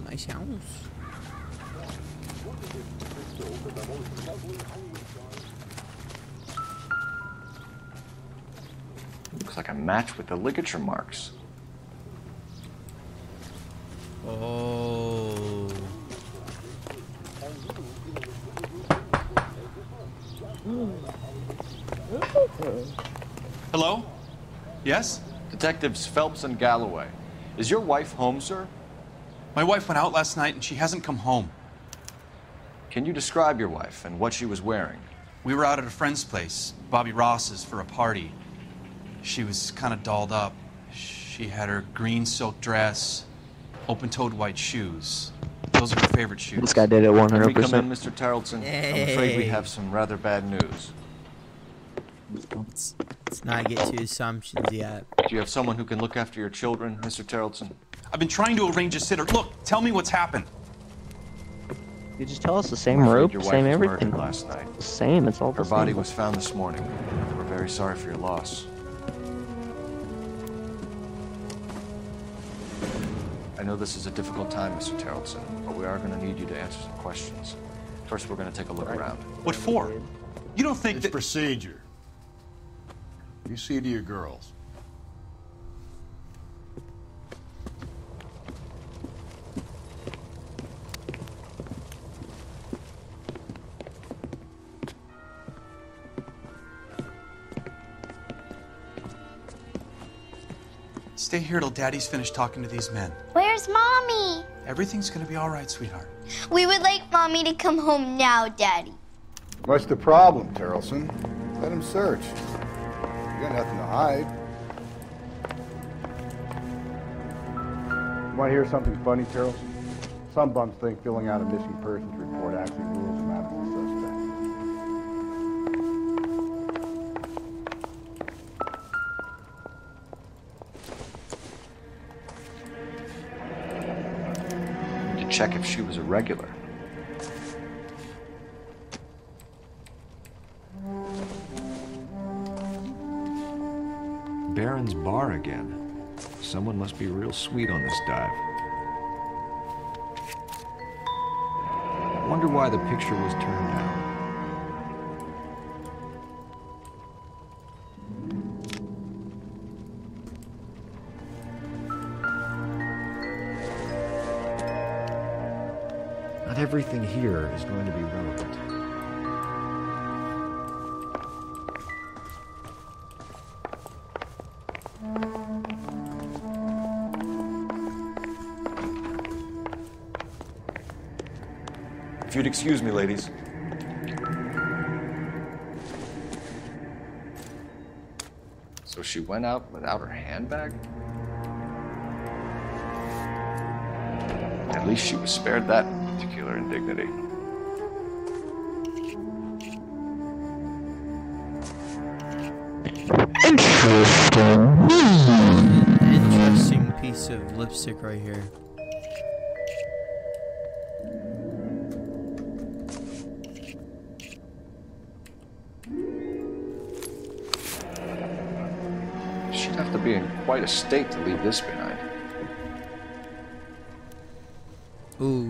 Nice house. Looks like a match with the ligature marks. Oh. Hello? Yes? Detectives Phelps and Galloway. Is your wife home, sir? My wife went out last night and she hasn't come home. Can you describe your wife and what she was wearing? We were out at a friend's place, Bobby Ross's, for a party. She was kind of dolled up. She had her green silk dress, open-toed white shoes. Those are her favorite shoes. This guy did it 100%. Can we come in, Mr. Tarleton? I'm afraid we have some rather bad news. Let's not get to assumptions yet. Do you have someone who can look after your children, Mr. Tarleton? I've been trying to arrange a sitter. Look, tell me what's happened. You just tell us the same rope, your same wife was everything. murdered last night. The same, it's all the Her same. body was found this morning. We're very sorry for your loss. I know this is a difficult time, Mr. Tarleton, but we are going to need you to answer some questions. First, we're going to take a look around. What for? You don't think It's that... procedure. You see to your girls. Stay here till Daddy's finished talking to these men. Where's Mommy? Everything's gonna be all right, sweetheart. We would like Mommy to come home now, Daddy. What's the problem, Terrelson? Let him search. You got nothing to hide. Want to hear something funny, Terrelson? Some bums think filling out a missing persons report actually rules them out as a suspect. To check if she was a regular. Baron's bar again. Someone must be real sweet on this dive. I wonder why the picture was turned down. Not everything here is going to be relevant. If you'd excuse me, ladies. So she went out without her handbag? At least she was spared that particular indignity. Interesting piece of lipstick right here. She'd have to be in quite a state to leave this behind. Ooh.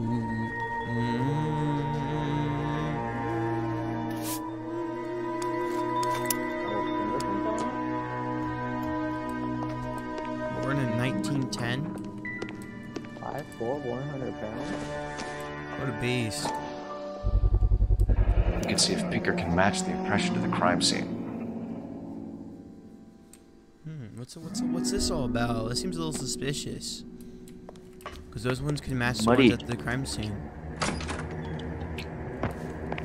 Born in 1910. 5'4", 100 pounds. What a beast. We can see if Pinker can match the impression to the crime scene. What's this all about? This seems a little suspicious. Because those ones can match the Muddy. ones at the crime scene.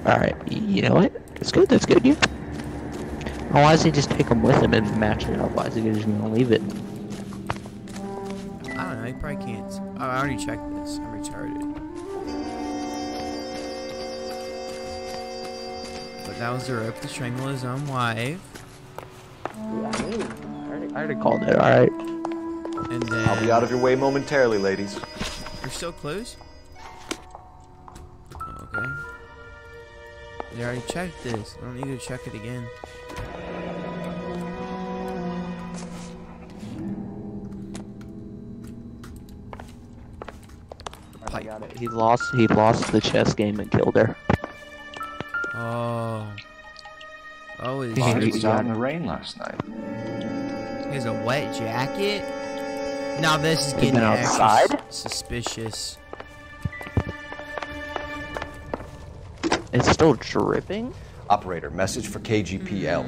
Alright, you know what? That's good, yeah. Oh, why doesn't he just take them with him and match it up? Why is he just gonna leave it? I don't know, he probably can't. Oh, I already checked this. I'm retarded. But that was the rope to strangle his own wife. Yeah, I already called it, alright. And then... I'll be out of your way momentarily, ladies. You're still close? Oh, okay. You already checked this. I don't need to check it again. I got it. He lost the chess game and killed her. Oh. Oh, He was out in the rain last night. He has a wet jacket? Now this is He's getting been outside? extra suspicious. It's still dripping? Operator, message for KGPL.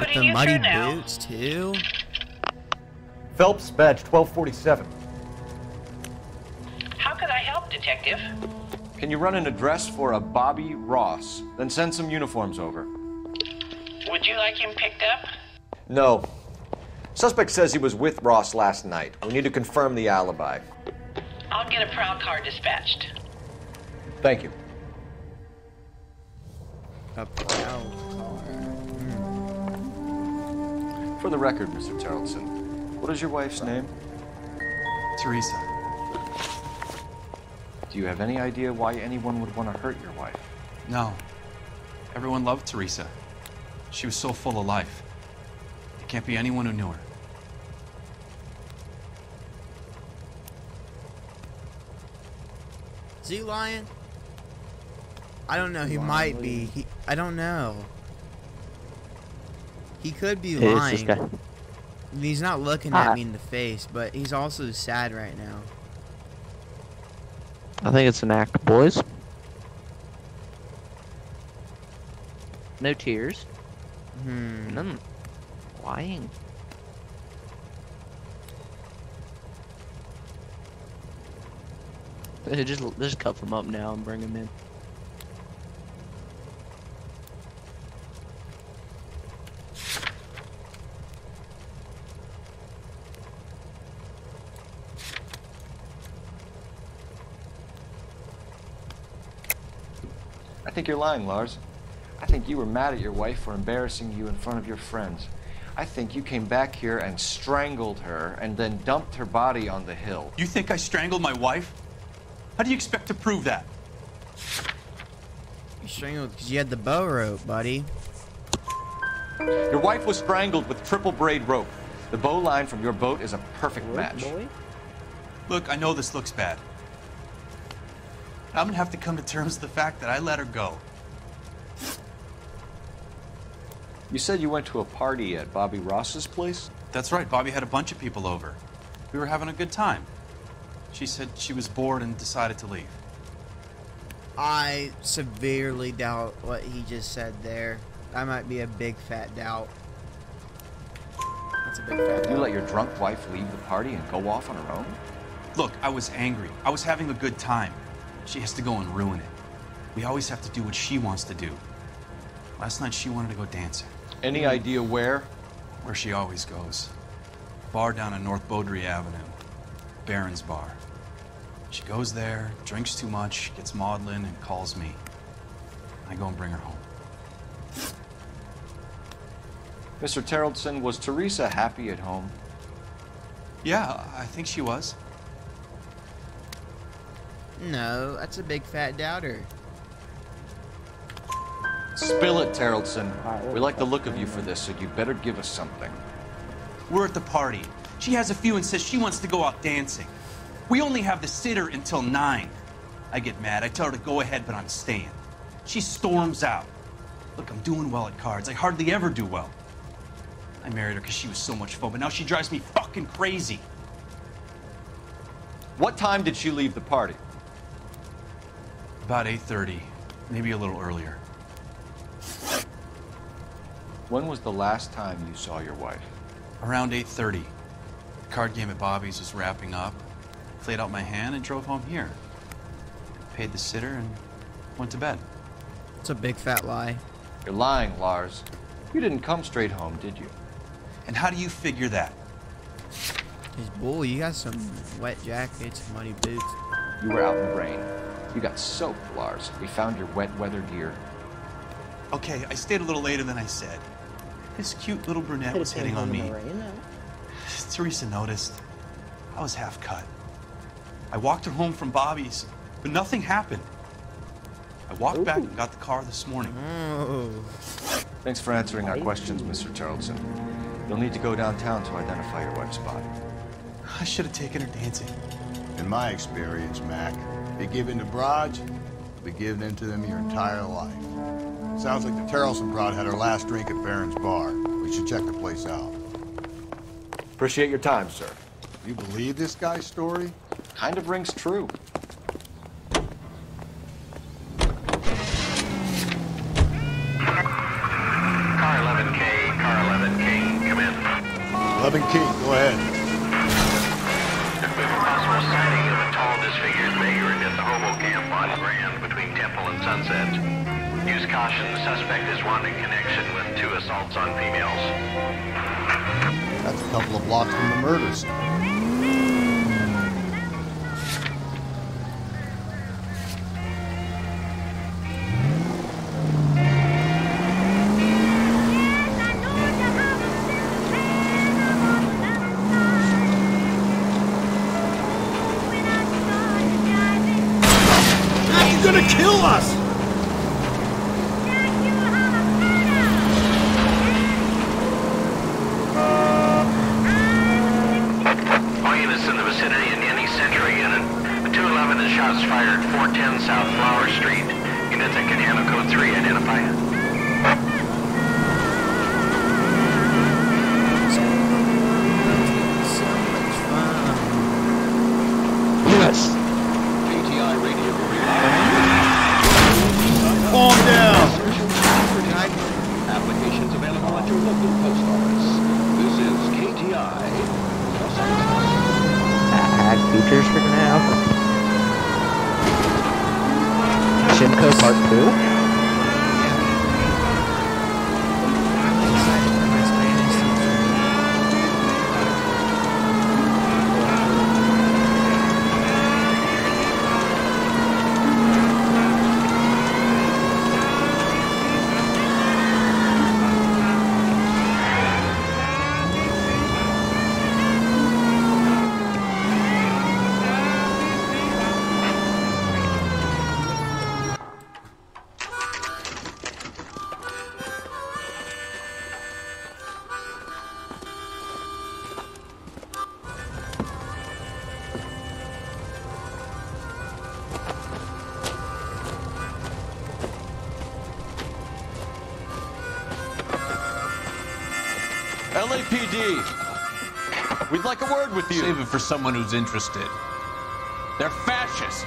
With the muddy boots, too? Phelps, badge 1247. How could I help, Detective? Can you run an address for a Bobby Ross? Then send some uniforms over. Would you like him picked up? No. Suspect says he was with Ross last night. We need to confirm the alibi. I'll get a prowl car dispatched. Thank you. A prowl car. For the record, Mr. Tarleton, what is your wife's name? Teresa. Do you have any idea why anyone would want to hurt your wife? No. Everyone loved Teresa. She was so full of life. It can't be anyone who knew her. Is he lying? I don't know. He might be. I don't know. He could be Hey, it's lying. this guy. He's not looking at me in the face, but he's also sad right now. I think it's an act, boys. No tears. None lying. Just cuff him up now and bring him in. think you're lying, Lars. I think you were mad at your wife for embarrassing you in front of your friends. I think you came back here and strangled her and then dumped her body on the hill. You think I strangled my wife? How do you expect to prove that? You strangled because you had the bow rope, buddy. Your wife was strangled with triple braid rope. The bow line from your boat is a perfect match. Boy? Look, I know this looks bad. I'm gonna have to come to terms with the fact that I let her go. You said you went to a party at Bobby Ross's place? That's right, Bobby had a bunch of people over. We were having a good time. She said she was bored and decided to leave. I severely doubt what he just said there. That might be a big fat doubt. That's a big fat doubt. You let your drunk wife leave the party and go off on her own? Look, I was angry. I was having a good time. She has to go and ruin it. We always have to do what she wants to do. Last night she wanted to go dancing. Any idea where? Where she always goes. Bar down on North Beaudry Avenue. Baron's Bar. She goes there, drinks too much, gets maudlin, and calls me. I go and bring her home. Mr. Terrellson, was Teresa happy at home? Yeah, I think she was. No, that's a big fat doubter. Spill it, Terrellson. We like the look of you for this, so you better give us something. We're at the party. She has a few and says she wants to go out dancing. We only have the sitter until 9. I get mad. I tell her to go ahead, but I'm staying. She storms out. Look, I'm doing well at cards. I hardly ever do well. I married her because she was so much fun, but now she drives me fucking crazy. What time did she leave the party? About 8:30, maybe a little earlier. When was the last time you saw your wife? Around 8:30. The card game at Bobby's was wrapping up. Played out my hand and drove home here. Paid the sitter and went to bed. It's a big fat lie. You're lying, Lars. You didn't come straight home, did you? And how do you figure that? His bull, you got some wet jackets, muddy boots. You were out in the rain. You got soaked, Lars. We found your wet weather gear. Okay, I stayed a little later than I said. This cute little brunette was hitting on me. Teresa noticed. I was half cut. I walked her home from Bobby's, but nothing happened. I walked back and got the car this morning. Thanks for answering our questions, Mr. Charlton. You'll need to go downtown to identify your wife's body. I should have taken her dancing. In my experience, Mac, you give in to broads, you'll be giving in to them your entire life. Sounds like the Terrellson broad had her last drink at Baron's Bar. We should check the place out. Appreciate your time, sir. You believe this guy's story? Kind of rings true. Car 11K, come in. 11K, go ahead. We have a possible sighting of a tall, disfigured vagrant at the hobo camp on Grand between Temple and Sunset. Use caution, the suspect is wanting connection with 2 assaults on females. That's a couple of blocks from the murder scene. He's gonna kill us! LAPD. We'd like a word with you. Save it for someone who's interested. They're fascists.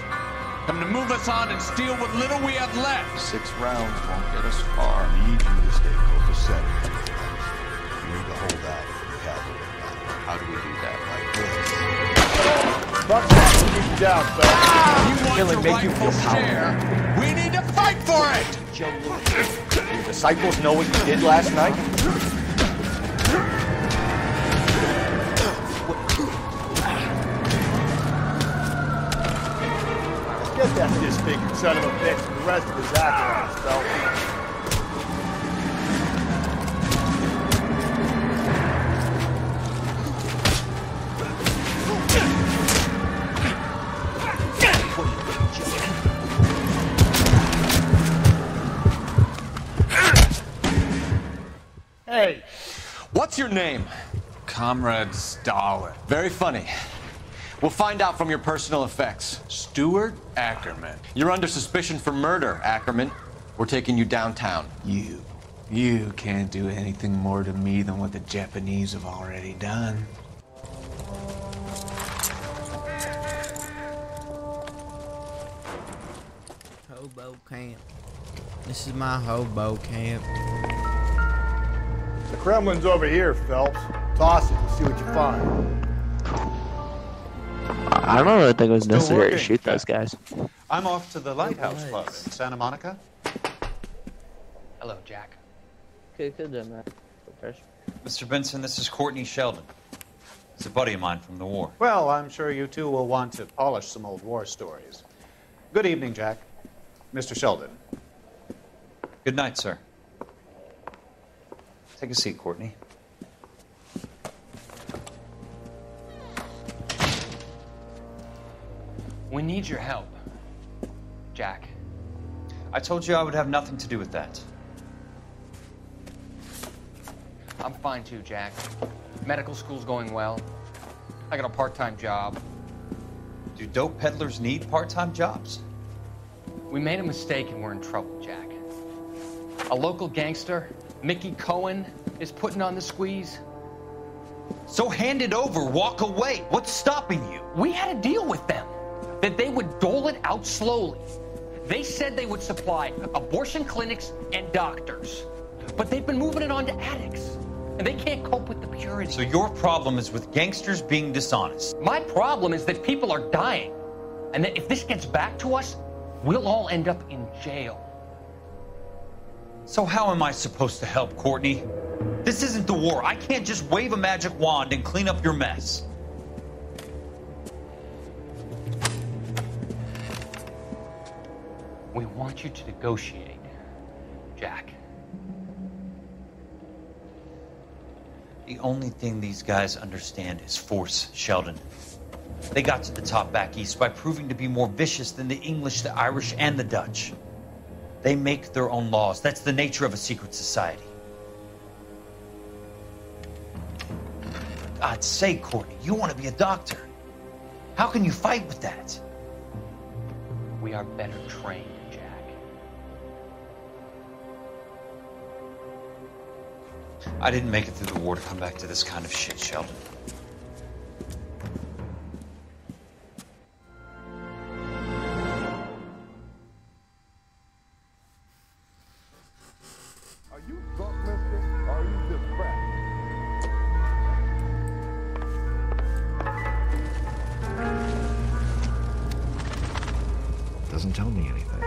Come to move us on and steal what little we have left. 6 rounds won't get us far. I need you to stay copacetic. You need to hold out if you have it. How do we do that? Like this. Fuck that. Keep you down, fellas. You want your rightful share. We need to fight for it. Your disciples know what you did last night? Get that disfigured son of a bitch and the rest of his acolytes, Phelps. Hey, what's your name? Comrade Stalin. Very funny. We'll find out from your personal effects. Stuart Ackerman. You're under suspicion for murder, Ackerman. We're taking you downtown. You can't do anything more to me than what the Japanese have already done. Hobo camp. This is my hobo camp. The Kremlin's over here, Phelps. Toss it and see what you find. I don't really think it was Still necessary to working, shoot Jack. those guys. I'm off to the Lighthouse Club in Santa Monica. Hello, Jack. Good, man. Mr. Benson, this is Courtney Sheldon. He's a buddy of mine from the war. Well, I'm sure you two will want to polish some old war stories. Good evening, Jack. Mr. Sheldon. Good night, sir. Take a seat, Courtney. We need your help, Jack. I told you I would have nothing to do with that. I'm fine too, Jack. Medical school's going well. I got a part-time job. Do dope peddlers need part-time jobs? We made a mistake and we're in trouble, Jack. A local gangster, Mickey Cohen, is putting on the squeeze. So hand it over, walk away. What's stopping you? We had a deal with them that they would dole it out slowly. They said they would supply abortion clinics and doctors, but they've been moving it on to addicts, and they can't cope with the purity. So your problem is with gangsters being dishonest. My problem is that people are dying, and that if this gets back to us, we'll all end up in jail. So how am I supposed to help, Courtney? This isn't the war. I can't just wave a magic wand and clean up your mess. We want you to negotiate, Jack. The only thing these guys understand is force, Sheldon. They got to the top back east by proving to be more vicious than the English, the Irish, and the Dutch. They make their own laws. That's the nature of a secret society. For God's sake, Courtney, you want to be a doctor. How can you fight with that? We are better trained, Jack. I didn't make it through the war to come back to this kind of shit, Sheldon. Are you drunk, mister? Or are you just fat? Doesn't tell me anything.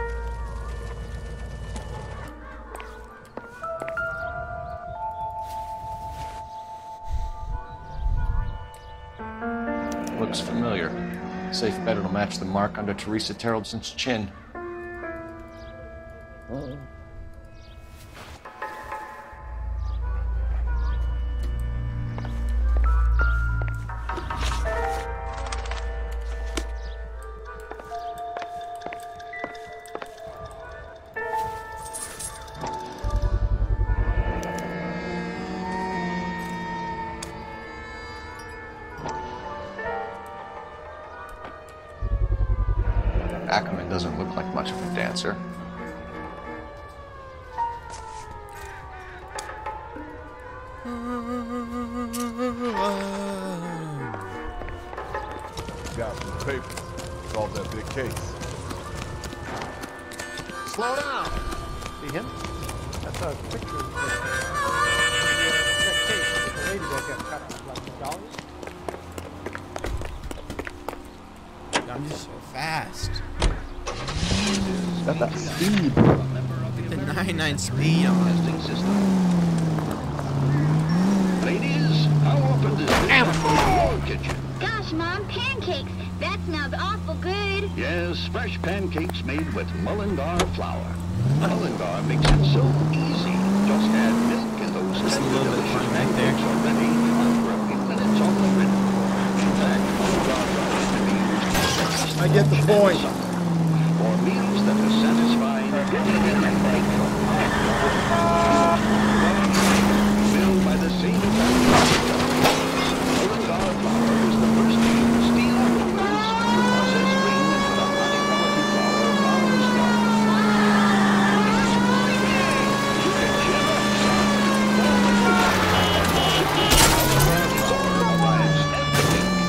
Looks familiar. Safe bet it'll match the mark under Teresa Terreldson's chin. Ackerman doesn't look like much of a dancer. papers. Solve that big case. Slow down. See him? That's a picture of that case with the lady that got cut up like $1. I'm just so fast. Got that speed. The 99 speed on. Ladies, how often does this happen in your kitchen? Gosh, Mom, pancakes. That smells awful good. Yes, fresh pancakes made with Mullingar flour. Mullingar makes it so easy. Just add milk and those Just a little bit of fun back there. pancakes are ready after a few minutes on the griddle. In fact, Mullingar flour can be used I get the point. for meals that are satisfying and thankful. Filled by the same Mullingar flour is the first to use steel rollers to process grain into the high-quality flour farms yard. You can cheer up, son. Arrives every week.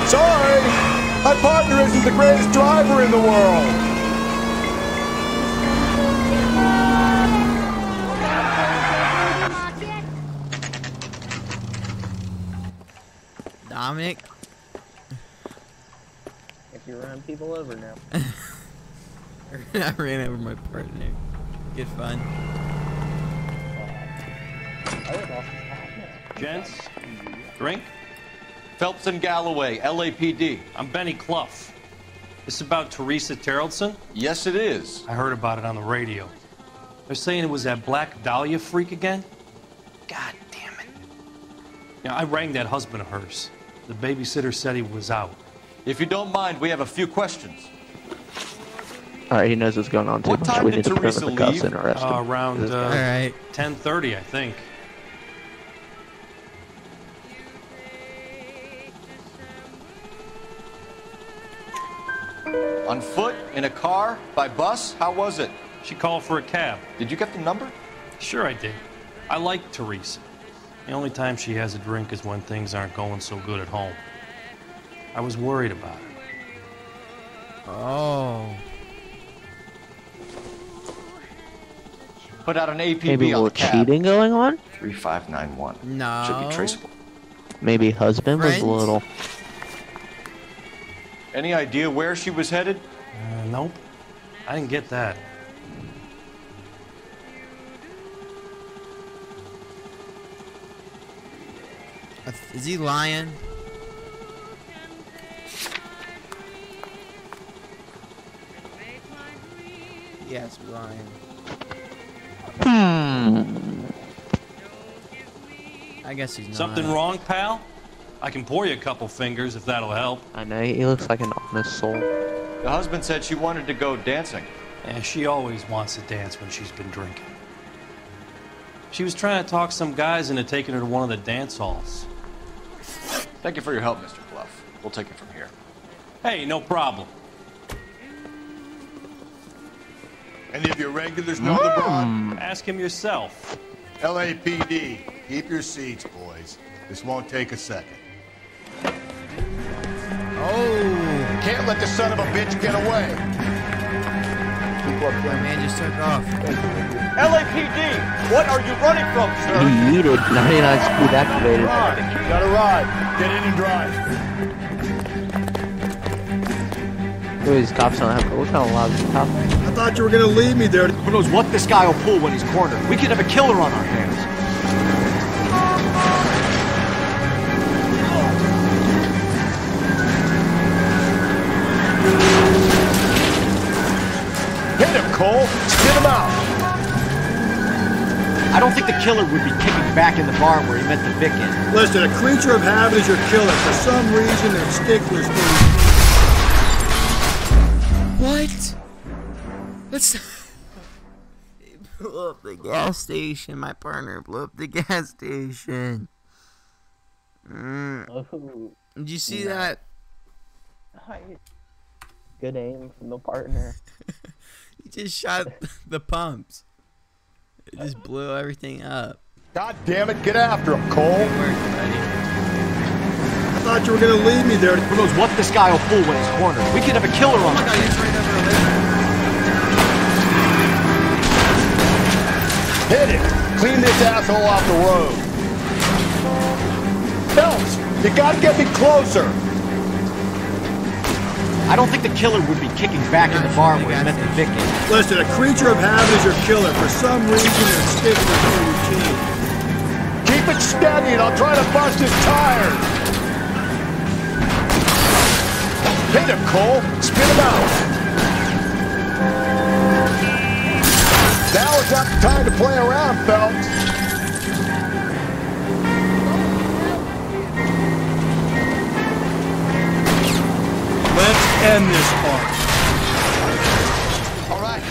Sorry! My partner isn't the greatest driver in the world! Dominic? If you run people over now. I ran over my partner. Good fun. Gents, drink? Phelps and Galloway, LAPD. I'm Benny Clough. This is about Teresa Terrellson? Yes, it is. I heard about it on the radio. They're saying it was that Black Dahlia freak again? God damn it. Yeah, I rang that husband of hers. The babysitter said he was out. If you don't mind, we have a few questions. Alright, he knows what's going on too What much. time We did need to put him Teresa in the cuffs leave? and arrest him. Around This guy. Alright. 10:30, I think. On foot? In a car? By bus? How was it? She called for a cab. Did you get the number? Sure I did. I like Teresa. The only time she has a drink is when things aren't going so good at home. I was worried about her. Oh. Put out an APB Maybe a on little the cab. cheating going on? 3591. No. Should be traceable. Maybe husband Friends? was a little. Any idea where she was headed? Nope. I didn't get that. Is he lying? Yes, lying. I guess he's not. Something wrong, pal? I can pour you a couple fingers if that'll help. I know, he looks like an honest soul. The husband said she wanted to go dancing. And she always wants to dance when she's been drinking. She was trying to talk some guys into taking her to one of the dance halls. Thank you for your help, Mr. Clough. We'll take it from here. Hey, no problem. Any of your regulars know the broad? Ask him yourself. LAPD, keep your seats, boys. This won't take a second. Oh! Can't let the son of a bitch get away. My man just took off. LAPD, what are you running from, He sir? yeeted, 99 speed activated. Come on, got a ride. Get in and drive. Look at these cops don't have. What kind of loud cops? I thought you were gonna leave me there. Who knows what this guy will pull when he's cornered? We could have a killer on our hands. Hit him, Cole. Spit him out. I don't think the killer would be kicking back in the barn where he meant to Vic in. Listen, a creature of habit is your killer. For some reason, they're sticklers for What? Let's. He blew up the gas station. My partner blew up the gas station. Oh, Did you see nice. that? Good aim from the partner. He just shot the pumps. It just blew everything up. God damn it, get after him, Cole. Good work, buddy. I thought you were gonna leave me there. Who knows what this guy will pull when he's cornered? We could have a killer on. Hit it. Clean this asshole off the road. Phelps, you gotta get me closer. I don't think the killer would be kicking back in the bar where he met the victim. Listen, a creature of habit is your killer. For some reason, you're sticking with your routine. Keep it steady and I'll try to bust his tires. Hit him, Cole. Spin him out. Now is not the time to play around, Phelps. Let's end this part. All right,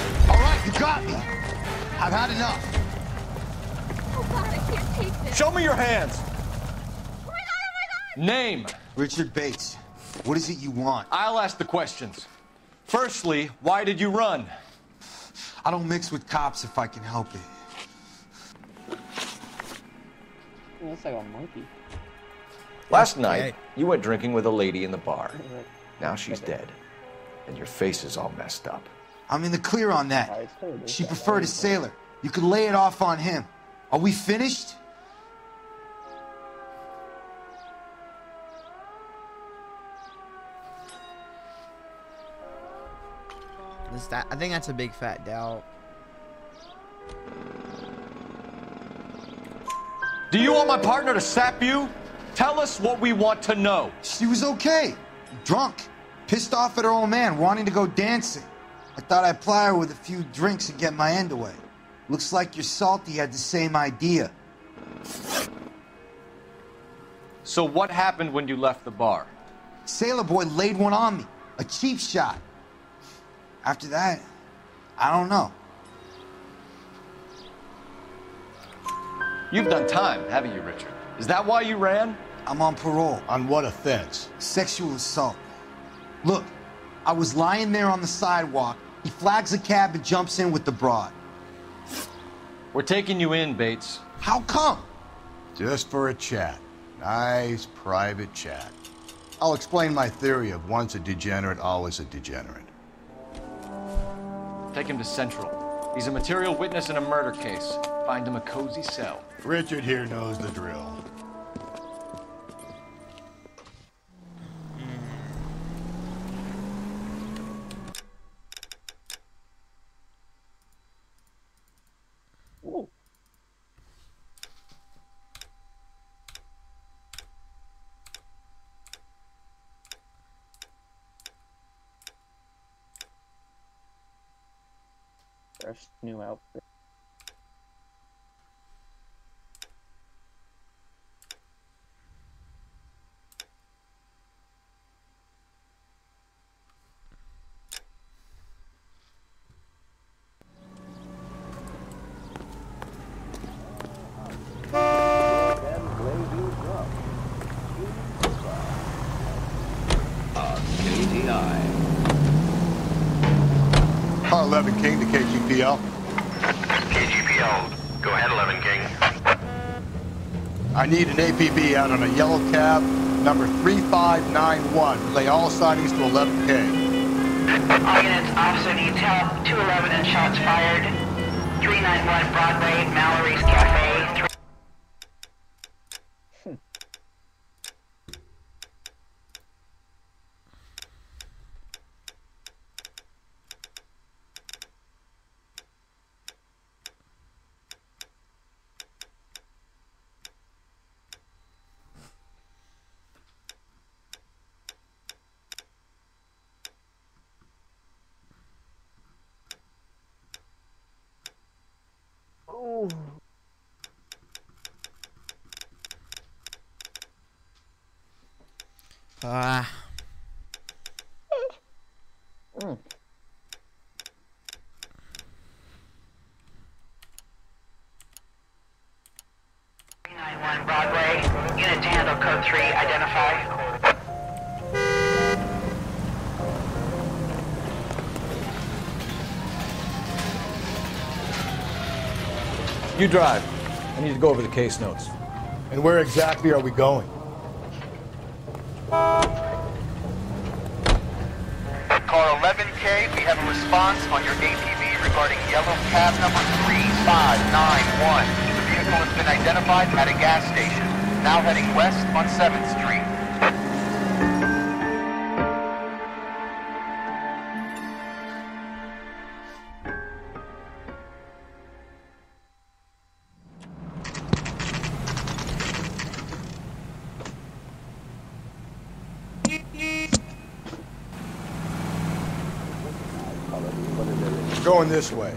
you got me. I've had enough. Oh God, I can't take this. Show me your hands. Oh my God! Name. Richard Bates, what is it you want? I'll ask the questions. Firstly, why did you run? I don't mix with cops if I can help it. It looks like a monkey. Last night, you went drinking with a lady in the bar. Now she's dead. And your face is all messed up. I'm in the clear on that. She preferred a sailor. You could lay it off on him. Are we finished? I think that's a big fat doubt. Do you want my partner to sap you? Tell us what we want to know. She was okay. Drunk. Pissed off at her old man, wanting to go dancing. I thought I'd ply her with a few drinks and get my end away. Looks like your salty had the same idea. So what happened when you left the bar? Sailor boy laid one on me. A cheap shot. After that, I don't know. You've done time, haven't you, Richard? Is that why you ran? I'm on parole. On what offense? Sexual assault. Look, I was lying there on the sidewalk. He flags a cab and jumps in with the broad. We're taking you in, Bates. How come? Just for a chat. Nice private chat. I'll explain my theory of once a degenerate, always a degenerate. Take him to Central. He's a material witness in a murder case. Find him a cozy cell. Richard here knows the drill. Ooh. Fresh new outfit. Car 11 King to KGPL. KGPL. Go ahead, 11 King. I need an APB out on a yellow cab, number 3591. Relay all sightings to 11K. All units, officer needs help. 211 and shots fired. 391 Broadway, Mallory's Cafe. Oh. Ah. Mm. Broadway, unit to handle code 3, identify. You drive. I need to go over the case notes. And where exactly are we going? Car 11K, we have a response on your APB regarding yellow cab number 3591. The vehicle has been identified at a gas station. Now heading west on 7th Street. Going this way.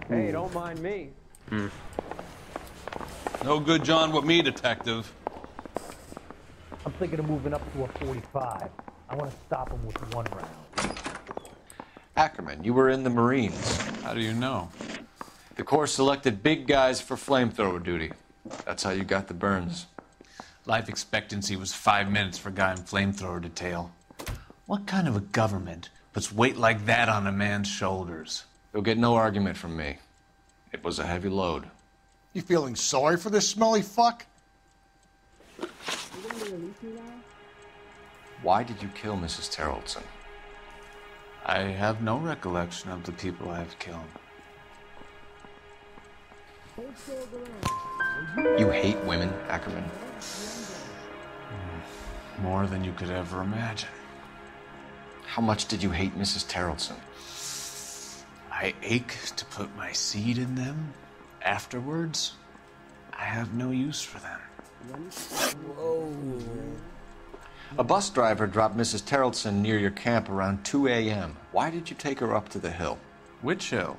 Hey, don't mind me. No good John with me, detective. I'm thinking of moving up to a 45. I want to stop him with one round. Ackerman, you were in the Marines. How do you know? The Corps selected big guys for flamethrower duty. That's how you got the burns. Life expectancy was 5 minutes for a guy in flamethrower detail. What kind of a government puts weight like that on a man's shoulders? You'll get no argument from me. It was a heavy load. You feeling sorry for this smelly fuck? Why did you kill Mrs. Terrellson? I have no recollection of the people I have killed. You hate women, Ackerman? More than you could ever imagine. How much did you hate Mrs. Terrellson? I ache to put my seed in them. Afterwards, I have no use for them. Whoa. A bus driver dropped Mrs. Terrellson near your camp around 2 a.m. Why did you take her up to the hill? Which hill?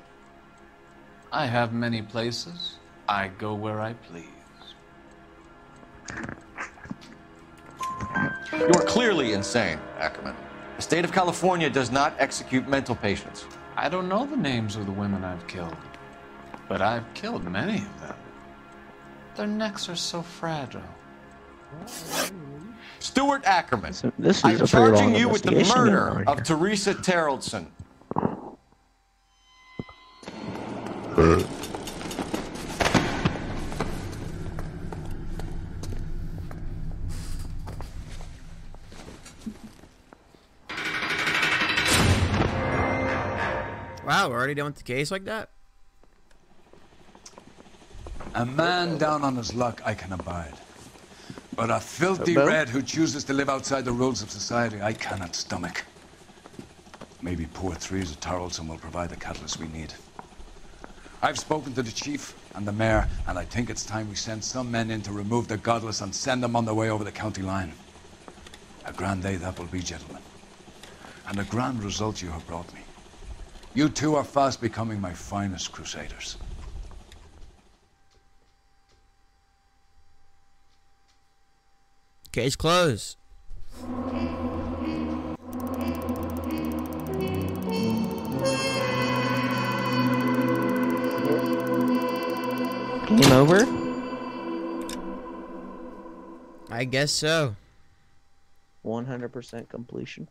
I have many places. I go where I please. You are clearly insane, Ackerman. The state of California does not execute mental patients. I don't know the names of the women I've killed, but I've killed many of them. Their necks are so fragile. Stuart Ackerman, This I'm is a pretty charging long you with the investigation going murder on of here. Teresa Terrellson. Wow, we're already done with the case like that? A man down on his luck I can abide. But a filthy Bill? red who chooses to live outside the rules of society I cannot stomach. Maybe poor Teresa Tarleton will provide the catalyst we need. I've spoken to the chief and the mayor, and I think it's time we send some men in to remove the godless and send them on their way over the county line. A grand day that will be, gentlemen. And a grand result you have brought me. You two are fast becoming my finest crusaders. Case closed. Game over? I guess so. 100% completion.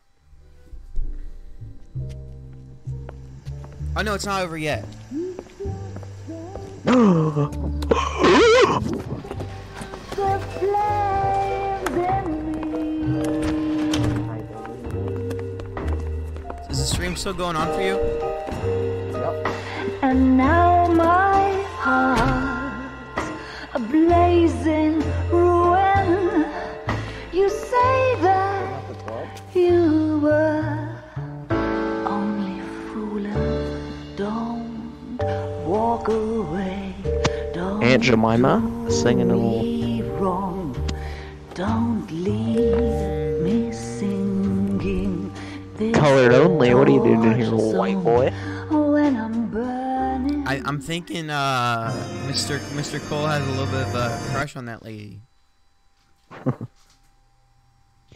Oh no, it's not over yet. Is the stream still going on for you? And now my heart's a blazing ruin. You say that you were only fooling. Don't walk away. Don't Aunt Jemima singing a little. be wrong. Don't leave me singing. This Colored only. What are you doing here, little white boy? when I'm burning. I'm thinking Mr. Cole has a little bit of a crush on that lady.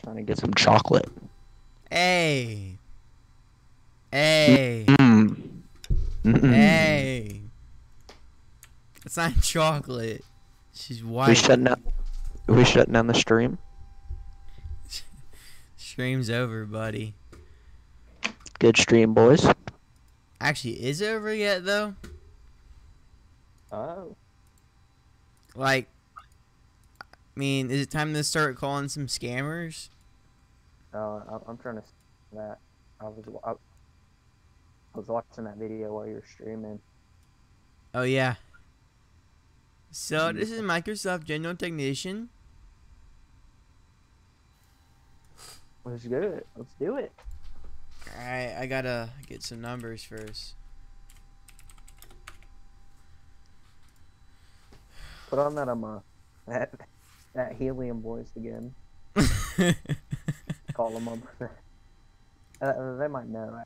Trying to get some chocolate. Hey. Hey. Hey. It's not chocolate. She's white. We shutting out. Are we shutting down the stream? Stream's over, buddy. Good stream, boys. Actually, is it over yet, though? Oh. Like, I mean, is it time to start calling some scammers? I'm trying to that. I was watching that video while you were streaming. Oh, yeah. So, this is Microsoft General Technician. Let's do it. Let's do it. Alright, I gotta get some numbers first. Put on that helium voice again. Call them up. They might know.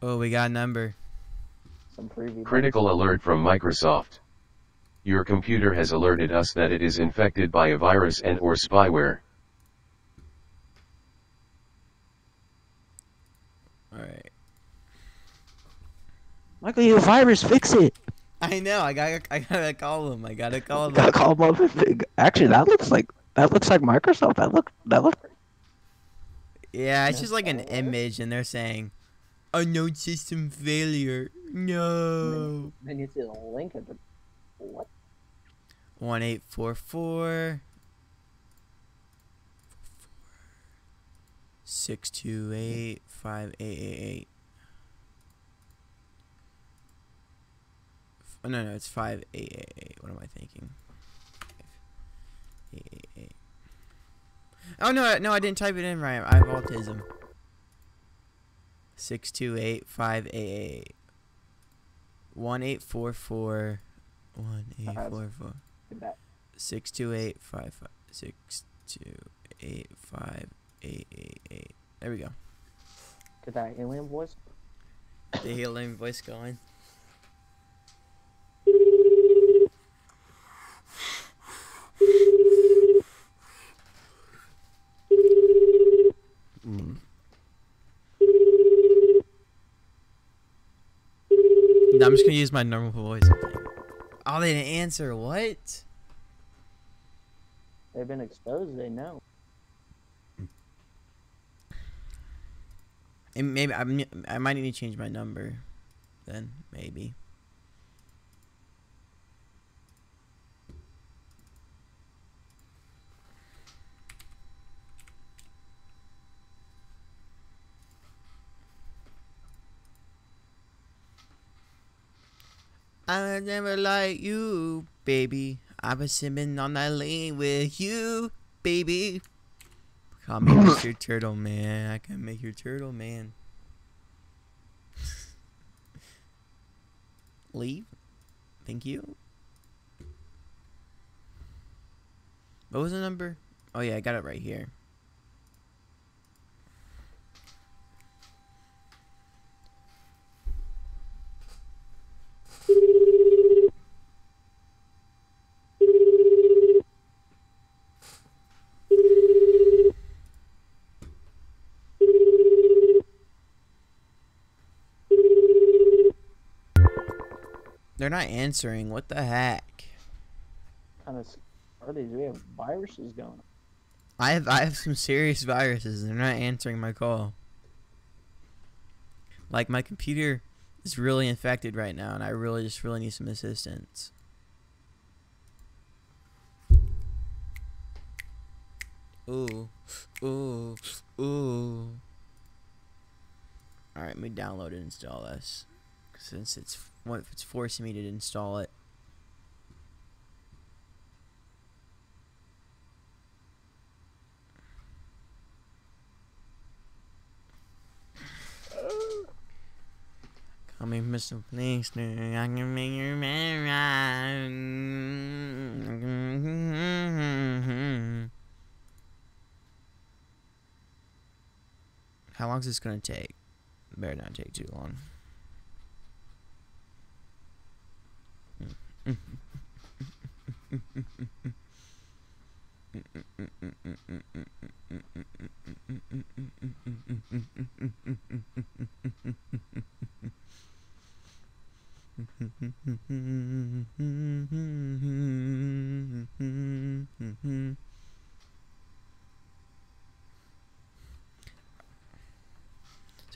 Oh, we got a number. Some preview. Critical alert from Microsoft. Your computer has alerted us that it is infected by a virus and/or spyware. Alright. Michael, you have a virus. Fix it. I know. I gotta call them. I gotta call them. Gotta call them up. Actually, that looks like Microsoft. That look. Yeah, it's just like an image, and they're saying, "Unknown system failure." No. Then you see the link at the what? 1844 628 5888. Oh, no, it's 5888. What am I thinking? 888. Oh no, I didn't type it in right. I have autism. 628 588. 1844 1844 628 628 5888. There we go. Get that alien voice. The alien voice going. No, I'm just gonna use my normal voice. Oh, they didn't answer. What? They've been exposed. They know. And maybe I might need to change my number. Then maybe. I never like you, baby. I was sipping on that lane with you, baby. Call me Mr. Turtle Man. I can make your Turtle Man. Leave. Thank you. What was the number? Oh yeah, I got it right here. They're not answering. What the heck? Kind of are these? We have viruses going. I have some serious viruses. They're not answering my call. Like, my computer is really infected right now, and I really need some assistance. Ooh, ooh, ooh. All right, let me download and install this, since it's forcing me to install it. Call me Mr. Policeman. I can make your man right. How long is this gonna take? Better not take too long.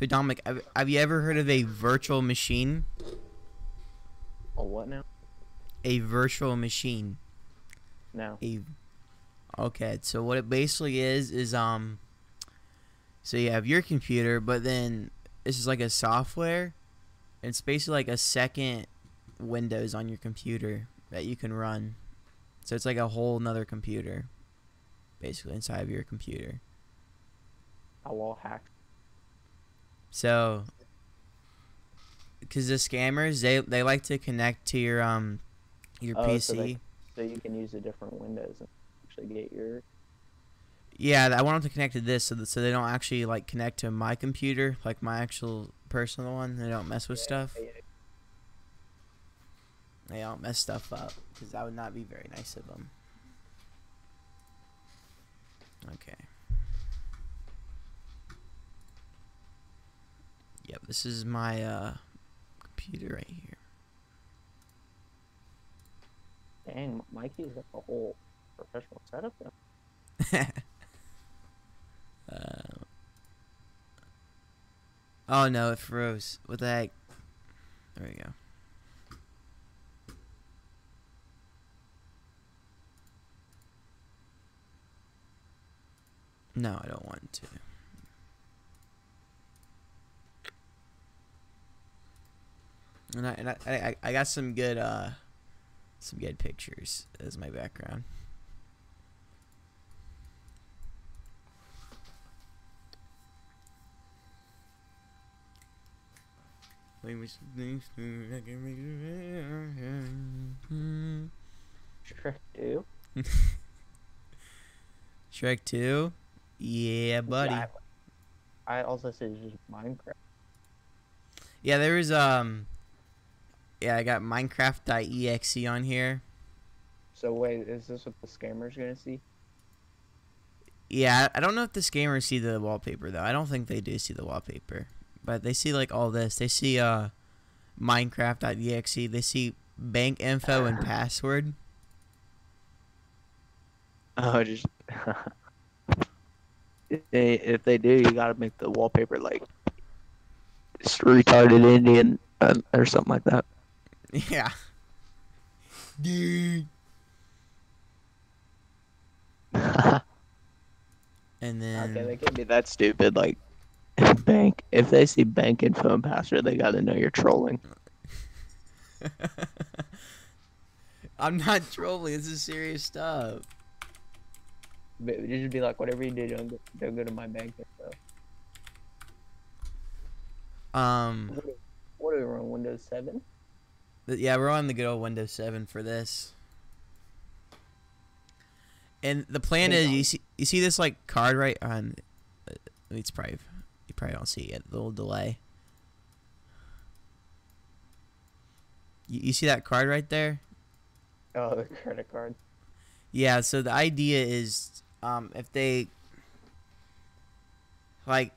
So Dominic, have you ever heard of a virtual machine? A what now? A virtual machine. No. Okay, so what it basically is so you have your computer, but then this is like a software. It's basically like a second Windows on your computer that you can run. So it's like a whole nother computer, basically inside of your computer. How well hacked? So, because the scammers, they like to connect to your PC. So you can use the different windows and actually get your. Yeah, I want them to connect to this so they don't actually like connect to my computer, like my actual personal one. They don't mess with stuff. Yeah. They don't mess stuff up because that would not be very nice of them. Okay. Yep, this is my computer right here. Dang, Mikey's got the whole professional setup though. Oh no, it froze. What the heck? There we go. No, I don't want to. And I got some good pictures as my background. Shrek 2? Shrek 2? Yeah, buddy. I also said just Minecraft. Yeah, there was yeah, I got Minecraft.exe on here. So wait, is this what the scammer's gonna see? Yeah, I don't know if the scammers see the wallpaper though. I don't think they do see the wallpaper. But they see like all this. They see Minecraft.exe. They see bank info and password. Oh, just if they do, you gotta make the wallpaper like retarded Indian or something like that. Yeah. Dude. And then okay, they can't be that stupid. Like bank, if they see bank info and password, they gotta know you're trolling. I'm not trolling. This is serious stuff. But you just be like, whatever you do, don't go to my bank info. What are we on, Windows 7? Yeah, we're on the good old Windows 7 for this. And the plan is, you see this like card right on. It's probably you probably don't see it. The little delay. You see that card right there? Oh, the credit card. Yeah. So the idea is, if they like,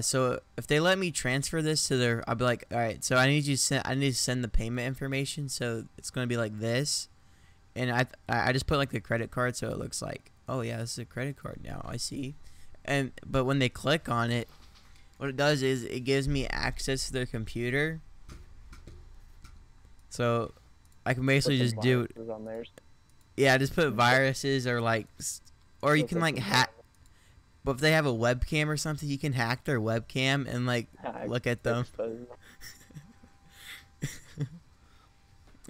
so if they let me transfer this to their, I'll be like, all right. So I need to send the payment information. So it's gonna be like this. And I just put like the credit card so it looks like, oh yeah, this is a credit card now. I see. But when they click on it, what it does is it gives me access to their computer. So I can basically just do it. Yeah, just put viruses or like, or you can like hack. But if they have a webcam or something, you can hack their webcam and like look at them.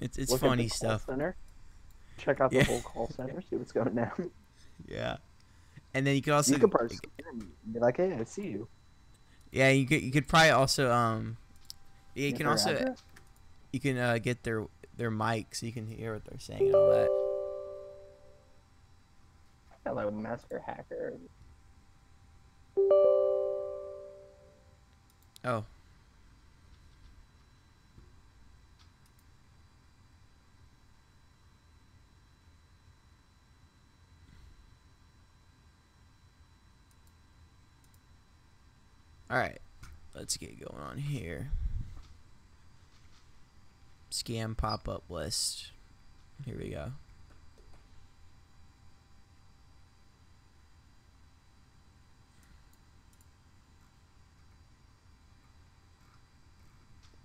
It's funny stuff. Check out the whole call center, see what's going down. Yeah, and then you could also probably be like, "Hey, I see you." Yeah, you could probably also you can also address? you can get their mic so you can hear what they're saying and all that. Hello, master hacker. Oh. Alright, let's get going on here. Scam pop-up list. Here we go.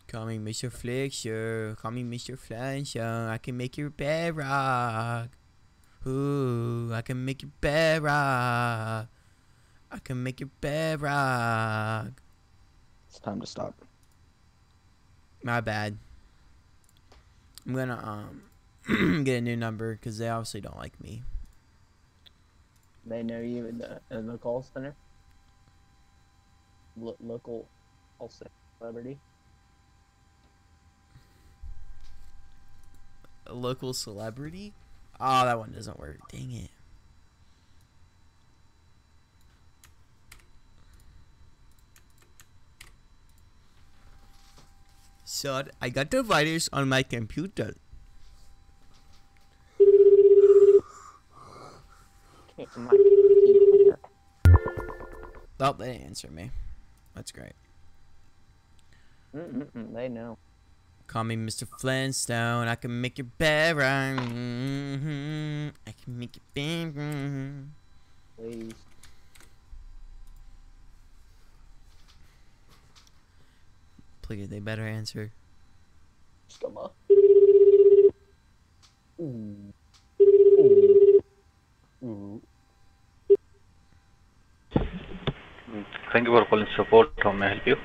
Call me Mr. Flexer. Call me Mr. Flanshaw. I can make your bed rock. Ooh, I can make your bed rock. I can make your bed rock. It's time to stop. My bad. I'm gonna get a new number because they obviously don't like me. They know you in the call center. Local call center celebrity. A local celebrity? Oh, that one doesn't work. Dang it. So I got the virus on my computer. Oh, they didn't answer me. That's great. They know. Call me Mr. Flintstone. I can make your bed right. I can make your bed right. Please. Please, they better answer. Scumma. Ooh. Ooh. Thank you for calling support. How may I help you?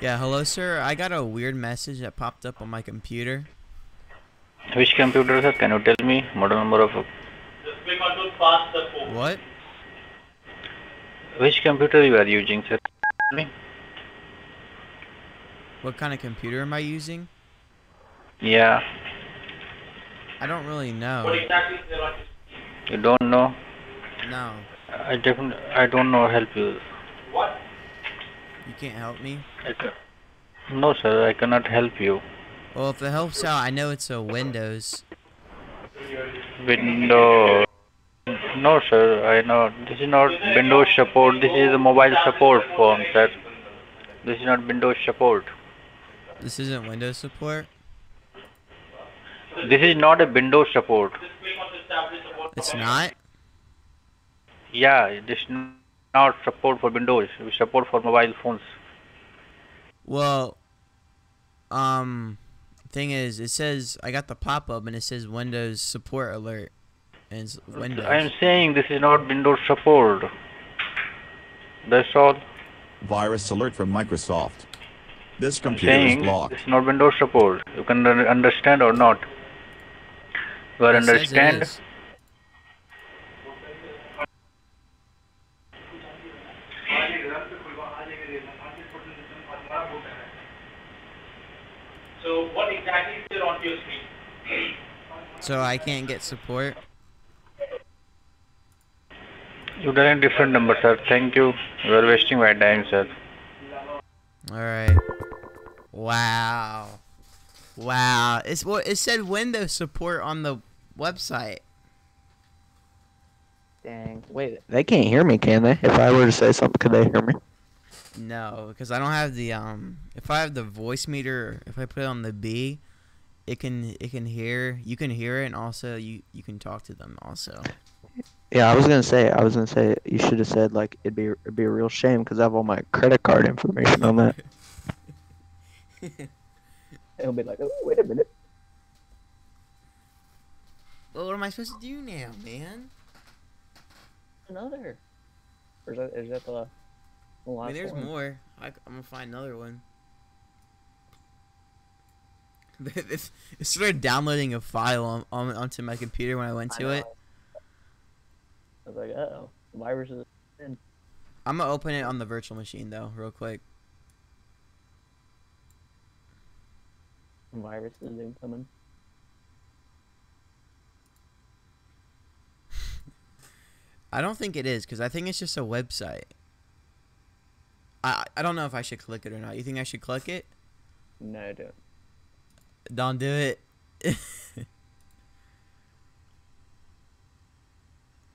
Yeah, hello, sir. I got a weird message that popped up on my computer. Which computer, sir? Can you tell me model number of? What? Which computer you are using, sir? What kind of computer am I using? Yeah. I don't really know. What exactly is there? You don't know? No. I don't know. Help you. What? You can't help me? No, sir. I cannot help you. Well, if it helps out, I know it's a Windows. Windows. No, sir. I know. This is not Windows support. This is a mobile support form, sir. This is not Windows support. This isn't Windows support? This is not a Windows support. It's not? Yeah, this is not support for Windows. We support for mobile phones. Well, thing is, it says, I got the pop-up and it says Windows support alert. And it's Windows. I am saying this is not Windows support. That's all. Virus alert from Microsoft. This computer is blocked. It's not Windows support. You can understand or not? You are understand? So what exactly is there on your screen? So I can't get support? You got a different number, sir. Thank you. You are wasting my time, sir. Alright. Wow. Wow. It's what it said Windows support on the website. Dang. Wait, they can't hear me, can they? If I were to say something, could they hear me? No, because I don't have the if I have the voice meter, if I put it on the B, it can hear, you can hear it, and also you can talk to them also. Yeah, I was gonna say you should have said like it'd be a real shame because I have all my credit card information on that. It'll be like, oh, wait a minute. Well, what am I supposed to do now, man? Another. Or is that the last I mean, there's one? more. I'm gonna find another one. It started downloading a file onto my computer when I went to it. I was like, uh-oh, the virus is in. I'm gonna open it on the virtual machine though, real quick. Virus is incoming. I don't think it is, because I think it's just a website. I don't know if I should click it or not. You think I should click it? No, don't. Don't do it.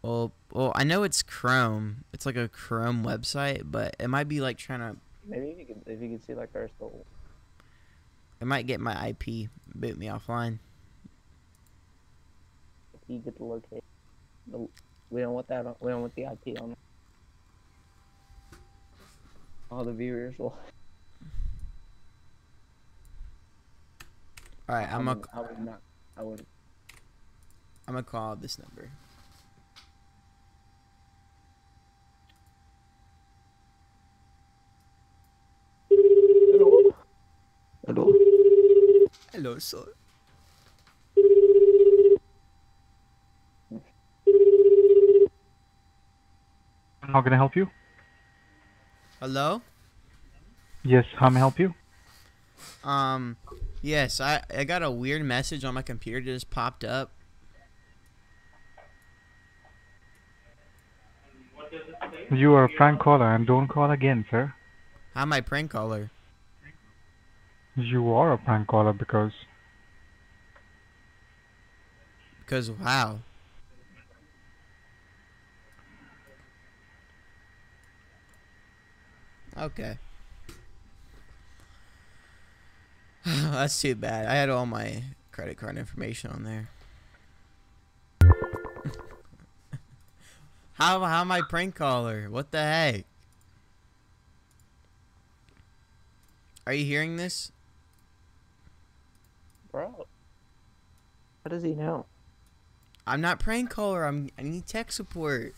Well, I know it's Chrome. It's like a Chrome website, but it might be like trying to... Maybe if you could see like our soul. It might get my IP, boot me offline. If you get the location. We don't want that. We don't want the IP on. All the viewers will. All right, I would not. I would. I'm gonna call this number. Hello. Hello, sir. How can I help you? Hello? Yes, how may I help you? Yes, I got a weird message on my computer that just popped up. You are a prank caller and don't call again, sir. How am I prank caller? You are a prank caller because Because wow. Okay. That's too bad. I had all my credit card information on there. How am I prank caller? What the heck? Are you hearing this? Bro. How does he know? I'm not prank caller. I need tech support.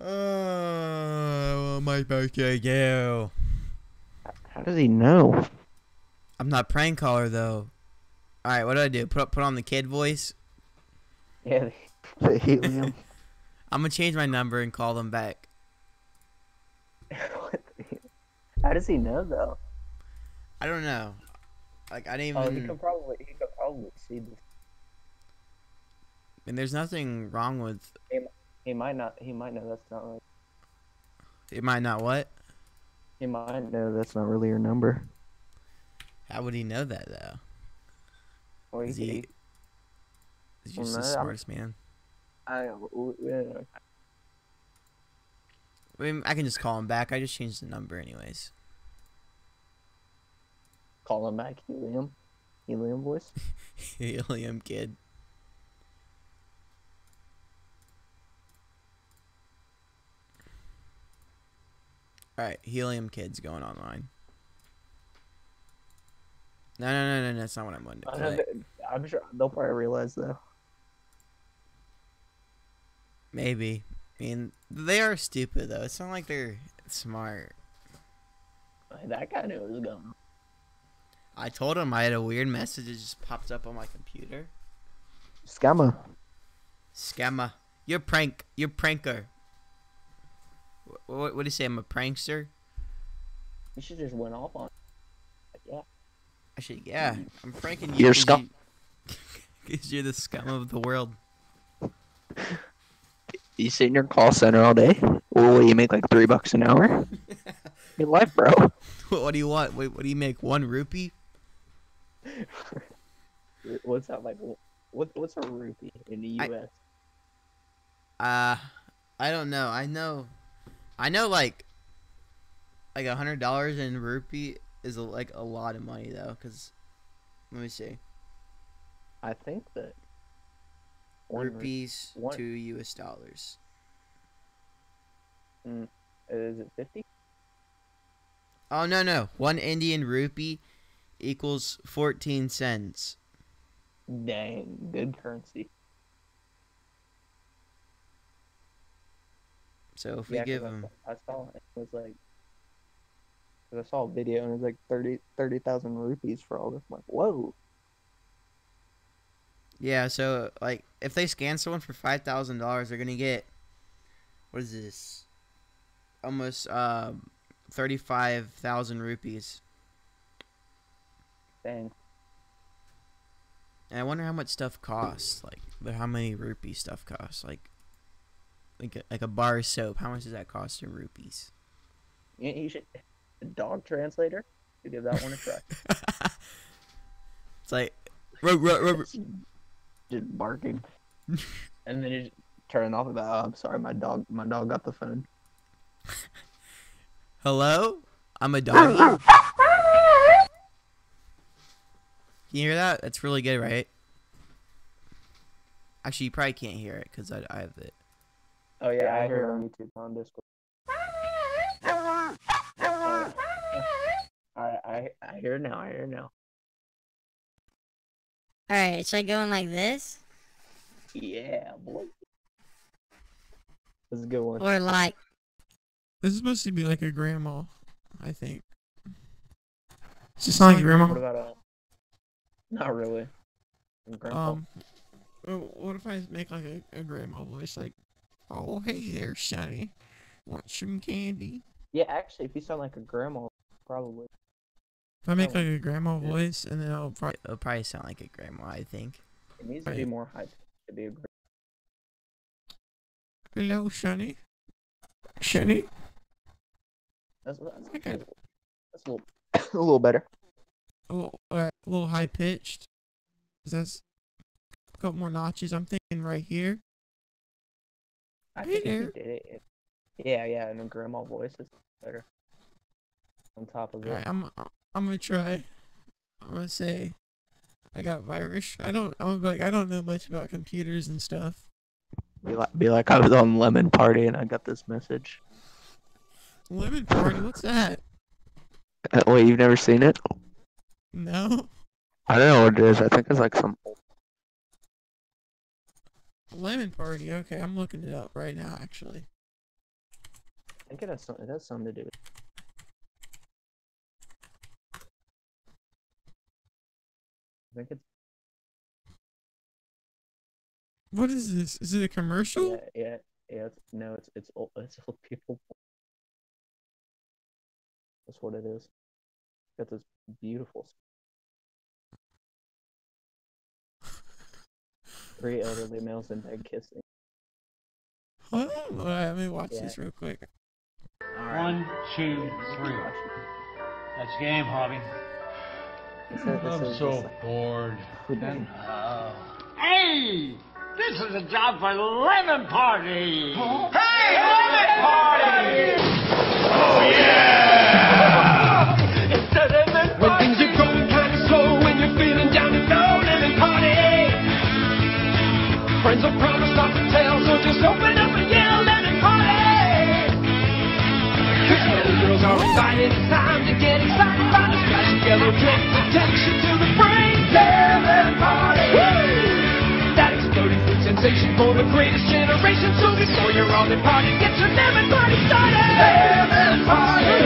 Oh, what am I supposed to do? How does he know? I'm not prank caller though. All right, what do I do? Put on the kid voice. Yeah, the helium. I'm gonna change my number and call them back. How does he know though? I don't know. Like I didn't Oh, even. he could probably see this. And there's nothing wrong with. He might not. He might know that's not. Like, It might not what? he might know that's not really your number. How would he know that though? Or Is he just the No, smartest man? I mean, I can just call him back. I just changed the number anyways. call him back, helium. Helium voice. Helium kid. Alright, helium kid's going online. No, that's not what I'm wanting to click. I'm sure they'll probably realize though. Maybe. I mean, they are stupid though. It's not like they're smart. That guy knew what was going on. I told him I had a weird message that just popped up on my computer. Scammer. Scammer. You're pranker. What do you say? I'm a prankster? You should just went off on. Yeah. Yeah. I'm pranking you. You're scum. Because you're the scum of the world. You sit in your call center all day? Well, you make like $3 an hour? Good life, bro. What do you want? Wait, what do you make? 1 rupee? What's that like? What's a rupee in the U.S.? I don't know. I know like $100 in rupee is like a lot of money though. Cause let me see. I think that rupees to U.S. dollars. Is it 50? Oh no! 1 Indian rupee equals 14 cents. Dang, good currency. So if we give them, I saw it was like, cause I saw a video and it was like 30,000 rupees for all this. I'm like, whoa. yeah. So like, if they scan someone for $5,000, they're gonna get, what is this? Almost 35,000 rupees. Dang. And I wonder how much stuff costs. Like, how many rupee stuff costs? Like a bar of soap. How much does that cost in rupees? You should. A dog translator. You give that one a try. It's like, just barking, and then you just turn off about. Oh, I'm sorry, my dog got the phone. Hello, I'm a doggy. Can you hear that? That's really good, right? Actually, you probably can't hear it because I have it. Oh yeah, I heard it on YouTube on Discord. I hear now. I hear now. Alright, should I go in like this? Yeah, boy. This is a good one. Or like... This is supposed to be like a grandma, I think. It's just like a grandma. What about a... Not really. Grandpa. What if I make like a grandma voice, like, oh, hey there, Sonny. Want some candy? Yeah, actually, if you sound like a grandma, probably. If I make like a grandma voice, and then it'll probably sound like a grandma, I think. It needs to be more high pitched to be a grandma. Hello, Sonny. Sonny? That's a little, a little better. A little high pitched. That's a couple more notches. I'm thinking right here. I think if you did it. Yeah, in a grandma voice, it's better. On top of it. Alright, I'm gonna try. I'm gonna say, I got virus. I don't know much about computers and stuff. Be like I was on Lemon Party and I got this message. Lemon Party? What's that? Wait, you've never seen it? No. I don't know what it is. I think it's like some. Lemon Party. Okay, I'm looking it up right now. Actually. I think it has something to do. I think it's. What is this? Is it a commercial? Yeah. It's old people. That's what it is. Got this beautiful. Three elderly males in bed kissing. Hold on, let me watch this real quick. Right. 1, 2, 3. That's game, Hobby. I'm so bored. Hey! This is a job for Lemon Party! Hey, Lemon Party! Oh, yeah! It's a Lemon Party! When things are going kind of slow, when you're feeling down and low, Lemon Party! Friends will promise not to tell, so just open up and yell, Lemon Party! Cause when the girls are excited, it's time to get excited by the splashing yellow drink that takes you to the brain. Lemon Party! Woo! That exploding food sensation for the greatest generation. So before you're on the party, get your Lemon Party started! Lemon Party!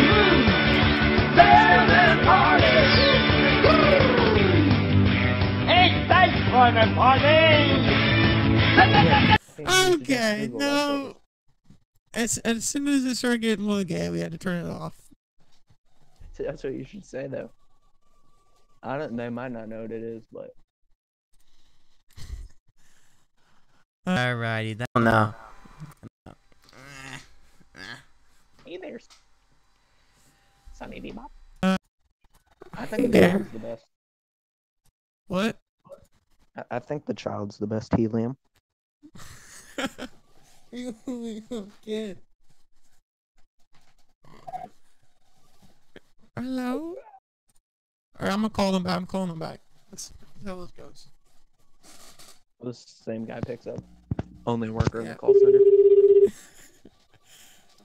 Lemon Party! Hey, thanks for the party! Okay, no. As soon as it started getting a little gay, we had to turn it off. That's what you should say, though. They might not know what it is, but. Alrighty, that no. Hey there, Sonny D Bop. I think the child's the best. What? I think the child's the best helium. You kid. Hello? Alright, I'm gonna call them back. I'm calling them back. Let's see how this goes. This same guy picks up. Only worker in the call center.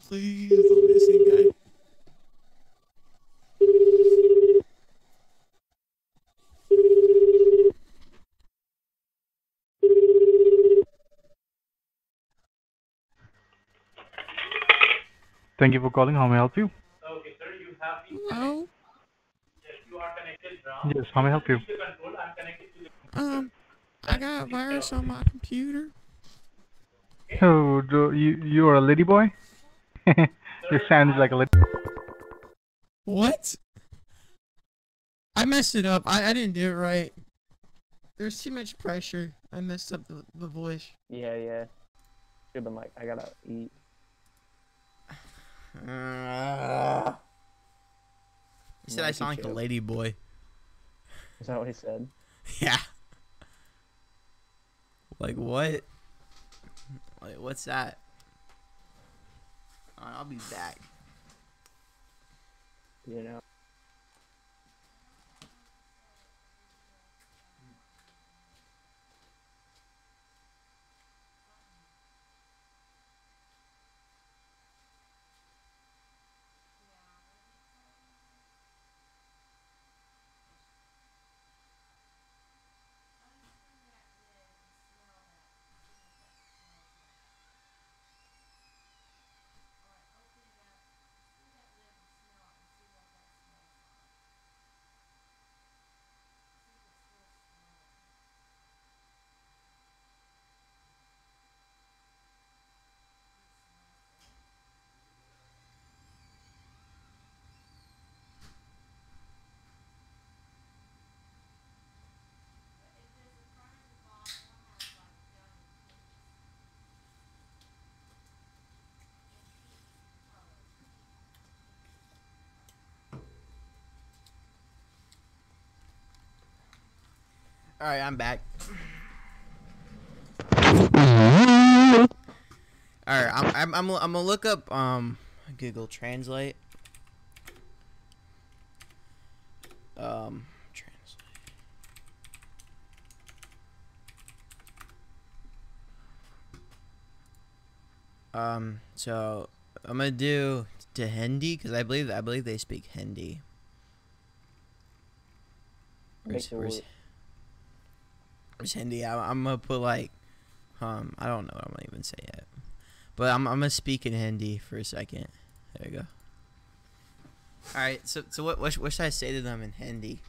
Please, don't be the same guy. Thank you for calling. How may I help you? Okay, sir, you have been Hello? Yes, you are connected now. Yes, how may I help you? Control, I'm connected to the... I got a virus on my computer. Oh, you are a lady boy? This sounds like a lady. What? I messed it up. I didn't do it right. There's too much pressure. I messed up the voice. Yeah. Should've been like, I gotta eat. He said I sound like a lady boy. Is that what he said? Yeah. Like what? Like what's that? I'll be back. You know. All right, I'm back. All right, I'm gonna look up Google Translate. So I'm gonna do to Hindi because I believe they speak Hindi. Where's Hindi? I'm gonna put like, I don't know what I'm gonna even say yet, but I'm gonna speak in Hindi for a second. There you go. All right, so what should I say to them in Hindi?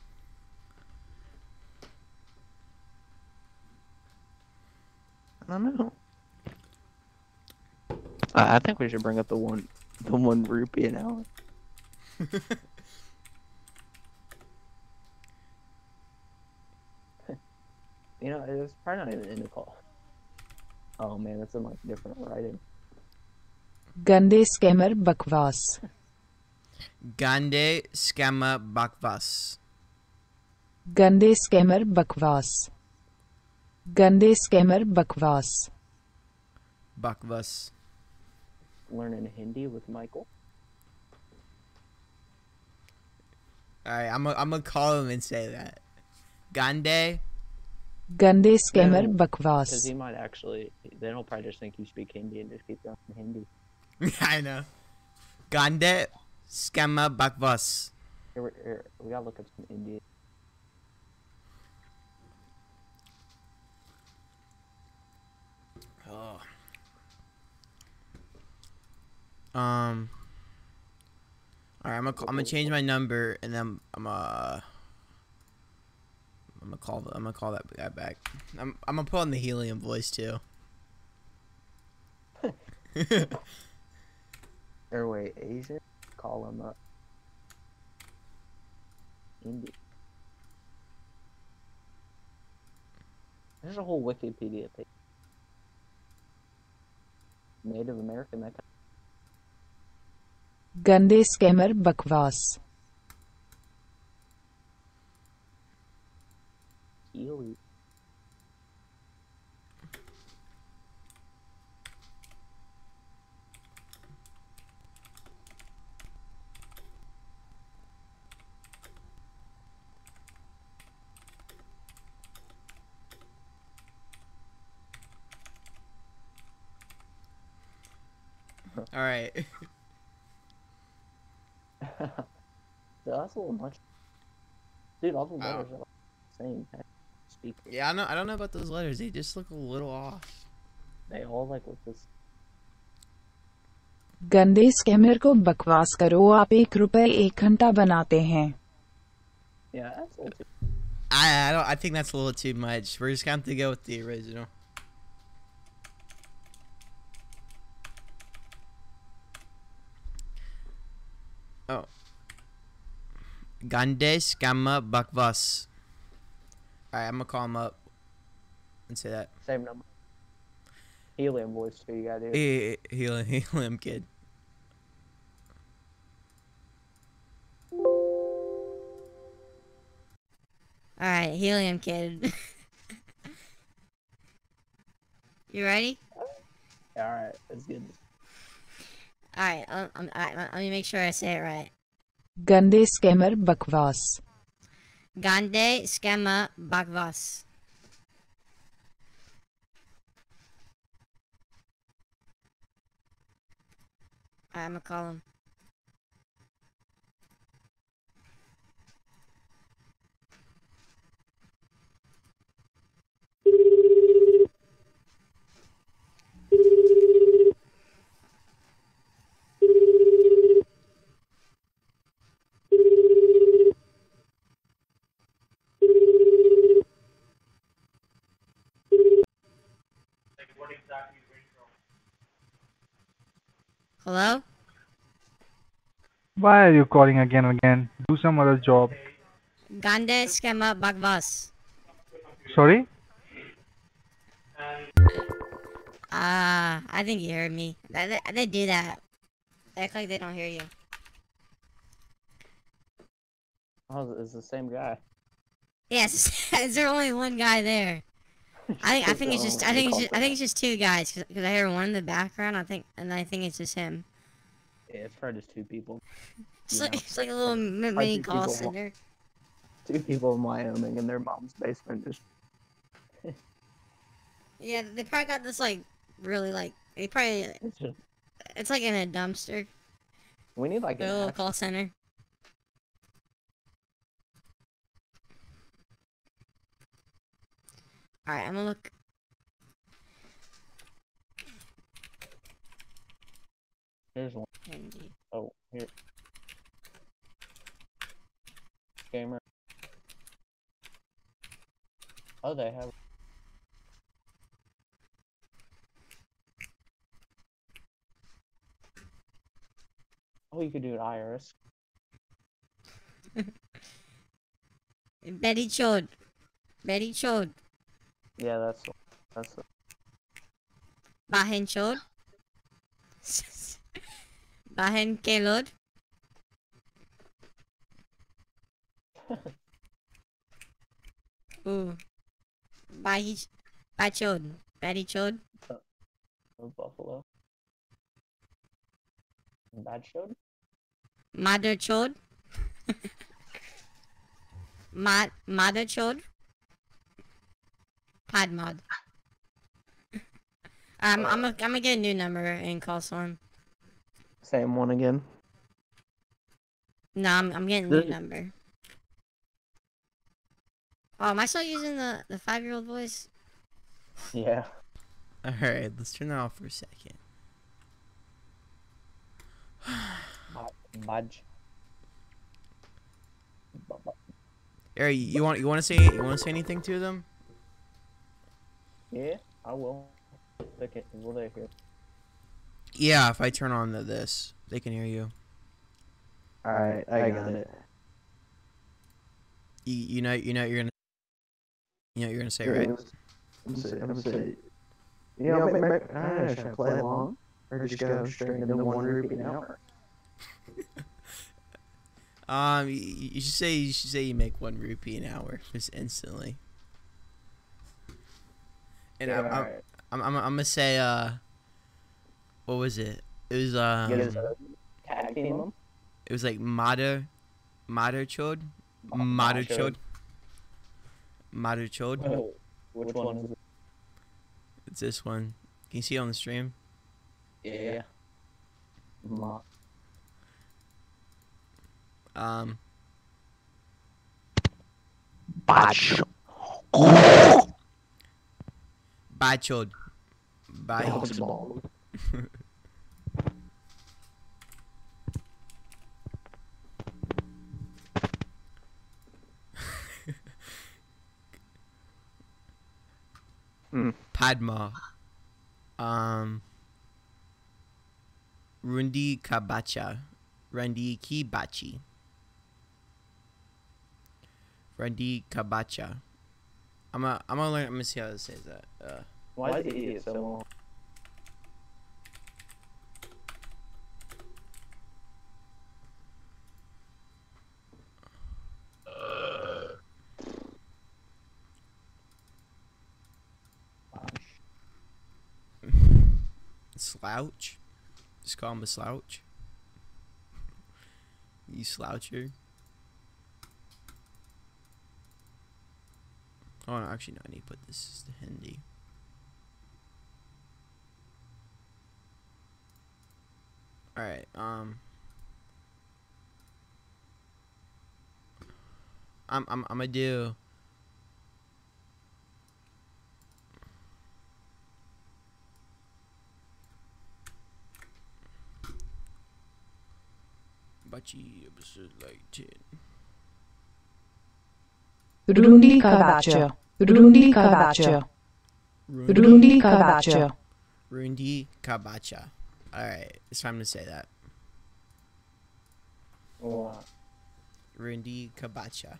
I don't know. I think we should bring up the one rupee an hour. You know, it's probably not even in the call. Oh man, that's in like different writing. Gande scammer bakwas. Gande scammer bakwas. Gande scammer bakwas. Gande scammer bakwas. Bakwas. Learning Hindi with Michael. Alright, I'm gonna call him and say that. Gande. Gande scammer Because bakwas. he might actually, then he'll probably just think you speak Hindi and just keep going in Hindi. I know. Gande scammer bakwas. Here, we gotta look up some Indian. Oh. Alright, I'm gonna change my number and then I'm gonna call that guy back. I'm gonna put on the helium voice too. Airway Asian, call him up. Indian. There's a whole Wikipedia page. Native American, that kind Gande scammer bakwas. of Healy. All right. That's a little much. Dude, all the letters are the same. Speak. Yeah, I don't know about those letters. They just look a little off. They all like with this. गंदे scammer को बकवास करो आप ₹1 1 घंटा बनाते हैं. Yeah, that's a little too. I think that's a little too much. We're just gonna have to go with the original. Oh. Gande scammer bakwas. Alright, I'm gonna call him up and say that. Same number. Helium voice too, you gotta do. Helium kid. Alright, helium kid. You ready? Alright, that's good. Alright, let me make sure I say it right. गंदे scammer बकवास. Gande scammer bakwas. I'm gonna call him. Hello? Why are you calling again and again? Do some other job. Gande scammer bakwas. Sorry? I think you heard me. They do that. They act like they don't hear you. Oh, it's the same guy. Yes, is there only one guy there? I think it's just I think it's just two guys because I hear one in the background. I think it's just him. Yeah, it's probably just two people. It's like a little mini call center. Two people in Wyoming in their mom's basement just. Yeah, they probably got this like really like they probably it's like in a dumpster. We need like a little call center. All right, I'm gonna look. Here's one. Oh, here. Gamer. Oh, they have. Oh, you could do it Iris. Betty Chode. Betty Chode. Yeah, that's the. Bahen Chode. Bahen Kelod. Ooh. Bachod. Betty Chode. Buffalo. Bad Chode? Mother Chode. Mother Chode. Padmod. I'm gonna get a new number and call someone. Same one again. No, I'm getting a new number. Oh, am I still using the 5-year-old voice? Yeah. Alright, let's turn that off for a second. Budge. Alright, you want to say anything to them? Yeah, I will. Will they hear? Yeah, if I turn on this, they can hear you. Alright, I got it. You know you're gonna say, right? I'm gonna say. You know, should I play along or just go straight into 1 rupee an hour? You should say you make 1 rupee an hour just instantly. And yeah, I'm gonna say what was it? It was tag team them? It was like Mater Chode. Oh, which one is it? It's this one. Can you see it on the stream? Yeah. Bachod. Bachod. Padma. Rundi Kabacha. Rundi Kibachi. Rundi Kabacha. I'm gonna learn. I'm gonna see how this says that. Why is the idiot so long? Slouch. Just call him a slouch. You sloucher. Oh no, actually no, I need to put this as the Hindi. Alright, I'm gonna do Bachi episode like 10. Rundi Kabacha. Rundi Kabacha. Rundi Kabacha. Rundi Kabacha. Alright, it's time to say that. What? Rundi Kabacha.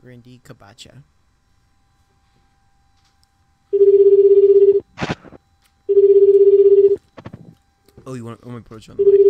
Rundi Kabacha. Oh, you want me to put you on the mic?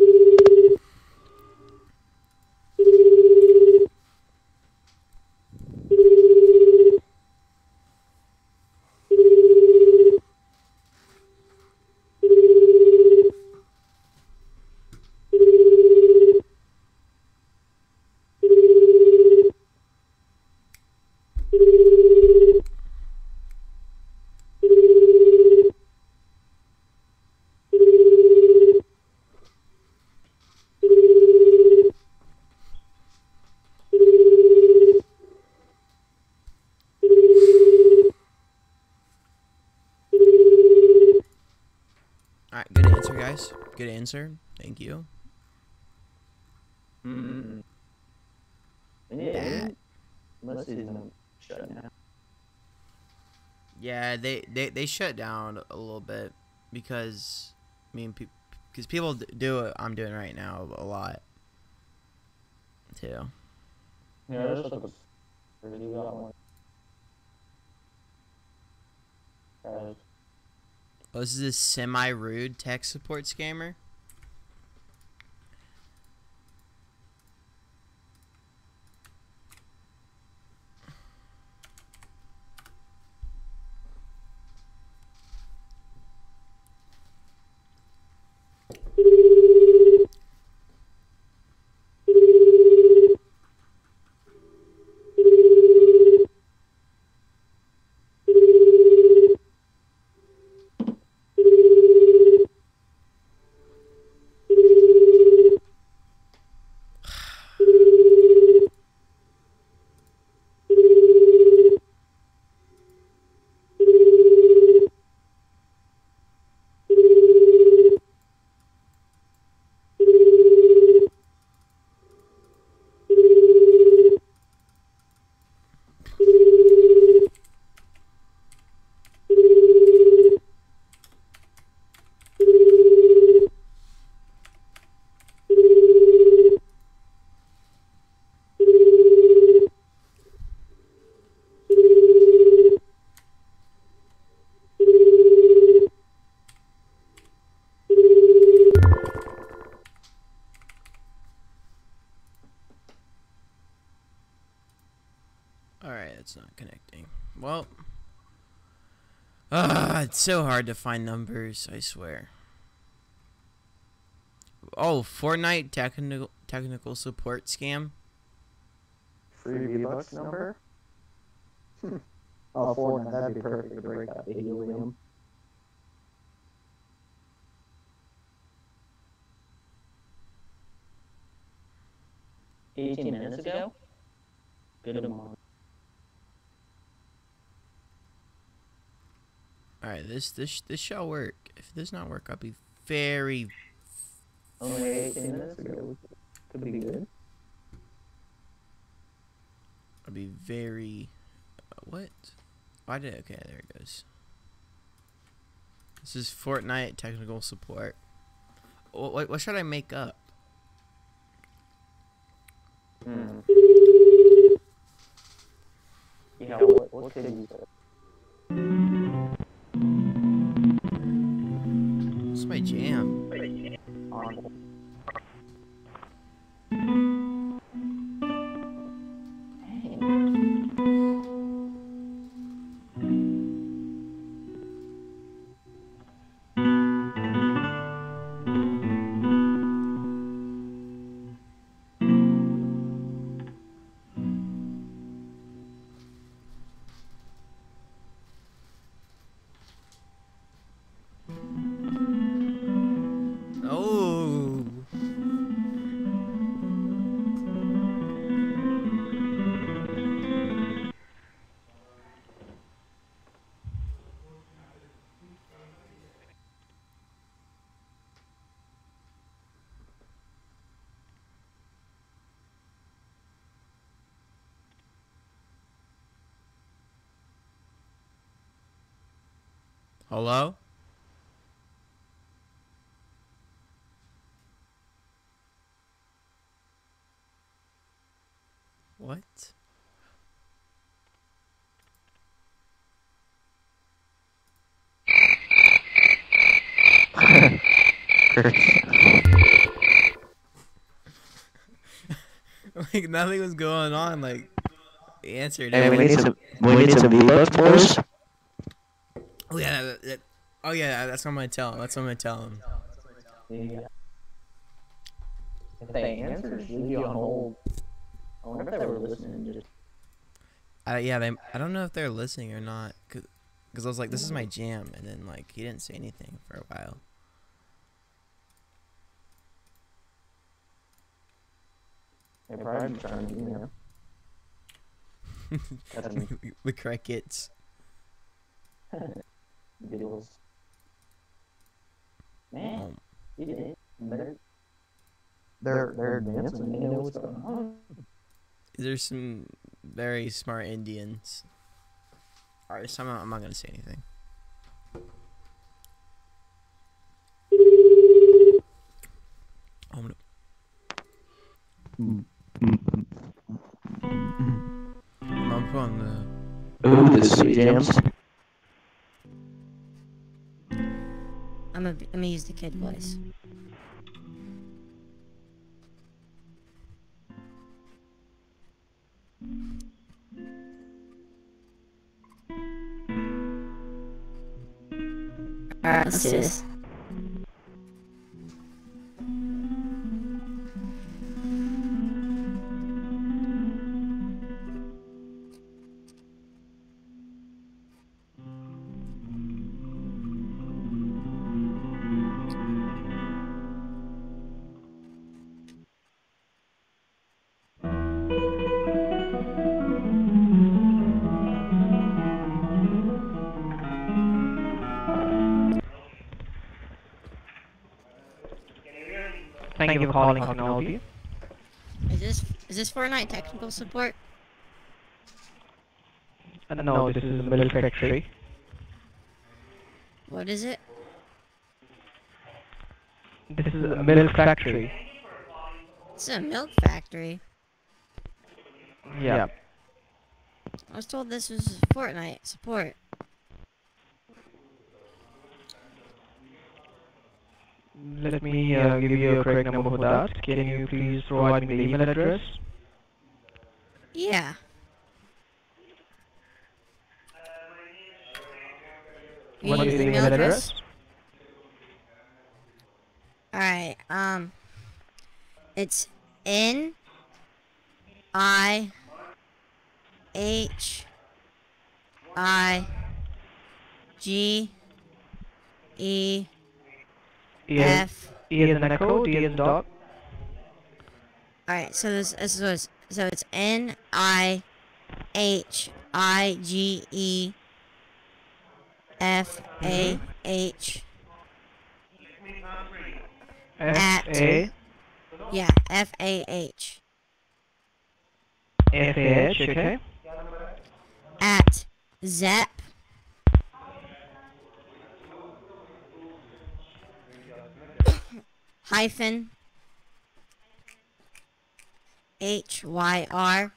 Good answer. Thank you. Mm-hmm. Yeah, unless he's not shut down. Yeah, they shut down a little bit because because people do what I'm doing right now a lot too. Yeah, this looks really got one. Oh, this is a semi-rude tech support scammer. Alright, it's not connecting. Well, it's so hard to find numbers, I swear. Oh, Fortnite technical support scam. Free V-Bucks number? Oh, Fortnite, that'd be perfect to break that helium. $18 ago? Good amount. Alright, this shall work. If it does not work, I'll be very... Only 18 minutes ago. Could be good. I'll be very... what? Why did... okay, there it goes. This is Fortnite technical support. What should I make up? Yeah, what could you say? This is my jam. Hello? What? Like nothing was going on. Like he answered. Hey, we need some V-Bucks, boys. Oh yeah, oh yeah, that's what I'm gonna tell him. That's what I'm gonna tell him. Yeah. If they answer, just leave you on hold. I wonder if they were listening. Just yeah, I don't know if they're listening or not, cause I was like, this is my jam, and then like he didn't say anything for a while. They're probably trying to, you know. The crickets. Giggles. Man. Yeah, they're dancing. They know what's going on. There's some very smart Indians. Alright, so I'm not gonna say anything. I'm gonna put on the. Ooh, the sweet jams. I'm gonna use the kid voice. Alright, let's do this. Thank you for calling. How can I help you? Is this Fortnite technical support? No, this is a milk factory. What is it? This is a milk factory. It's a milk factory. Yeah. I was told this was Fortnite support. Let me give you a correct number for that. Can you please provide me the email address? Yeah. What is the email address? Alright, it's N I H I G E F. E as in echo, D as in dog. Alright, so it's N I H I G E F A H F-A. Yeah, F-A-H. F-A-H, okay. At Zep. Hyphen. H-Y-R.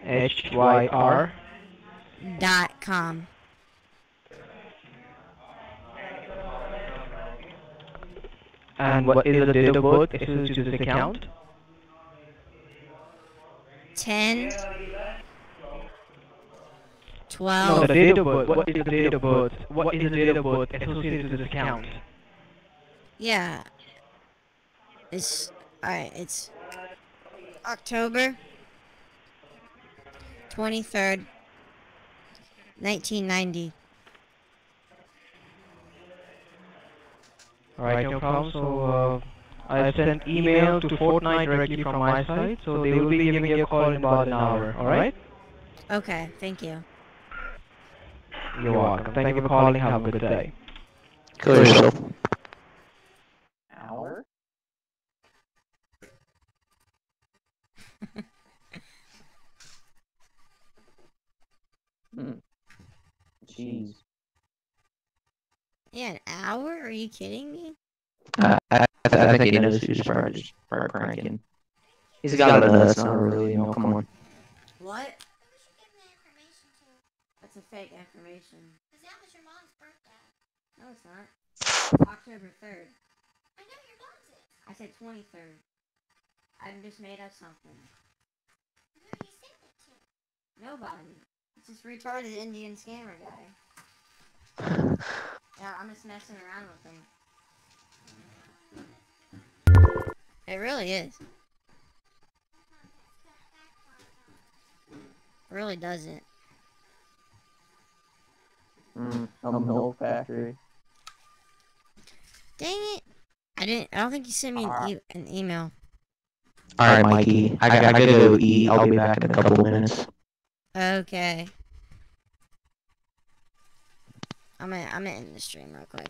H-Y-R. .com. And what is the date of birth associated to this account? 10 12. No, the date of birth. What is the date of birth? What is the date of birth associated to this account? Yeah. Alright, it's October 23rd, 1990. Alright, no problem. So, I sent email to Fortnite directly from my side, so they will be giving you a call in about an hour, alright? Okay, thank you. You're welcome. Thank you for calling. Have a good day. Kill yourself. Hour? Jeez. Yeah, an hour? Are you kidding me? I think he knows who's probably pranking. He's got it. That's not really, come on. What? That's a fake information. Because that was your mom's birthday. No, it's not. October 3rd. I know your mom's it. I said 23rd. I just made up something. Who did you send it to? Nobody. It's this retarded Indian scammer guy. Yeah, I'm just messing around with him. It really is. It really doesn't. A milk factory. Dang it! I don't think you sent me an email. Alright, Mikey. I gotta go eat. I'll be back in a couple of minutes. Okay. I'm gonna end the stream real quick.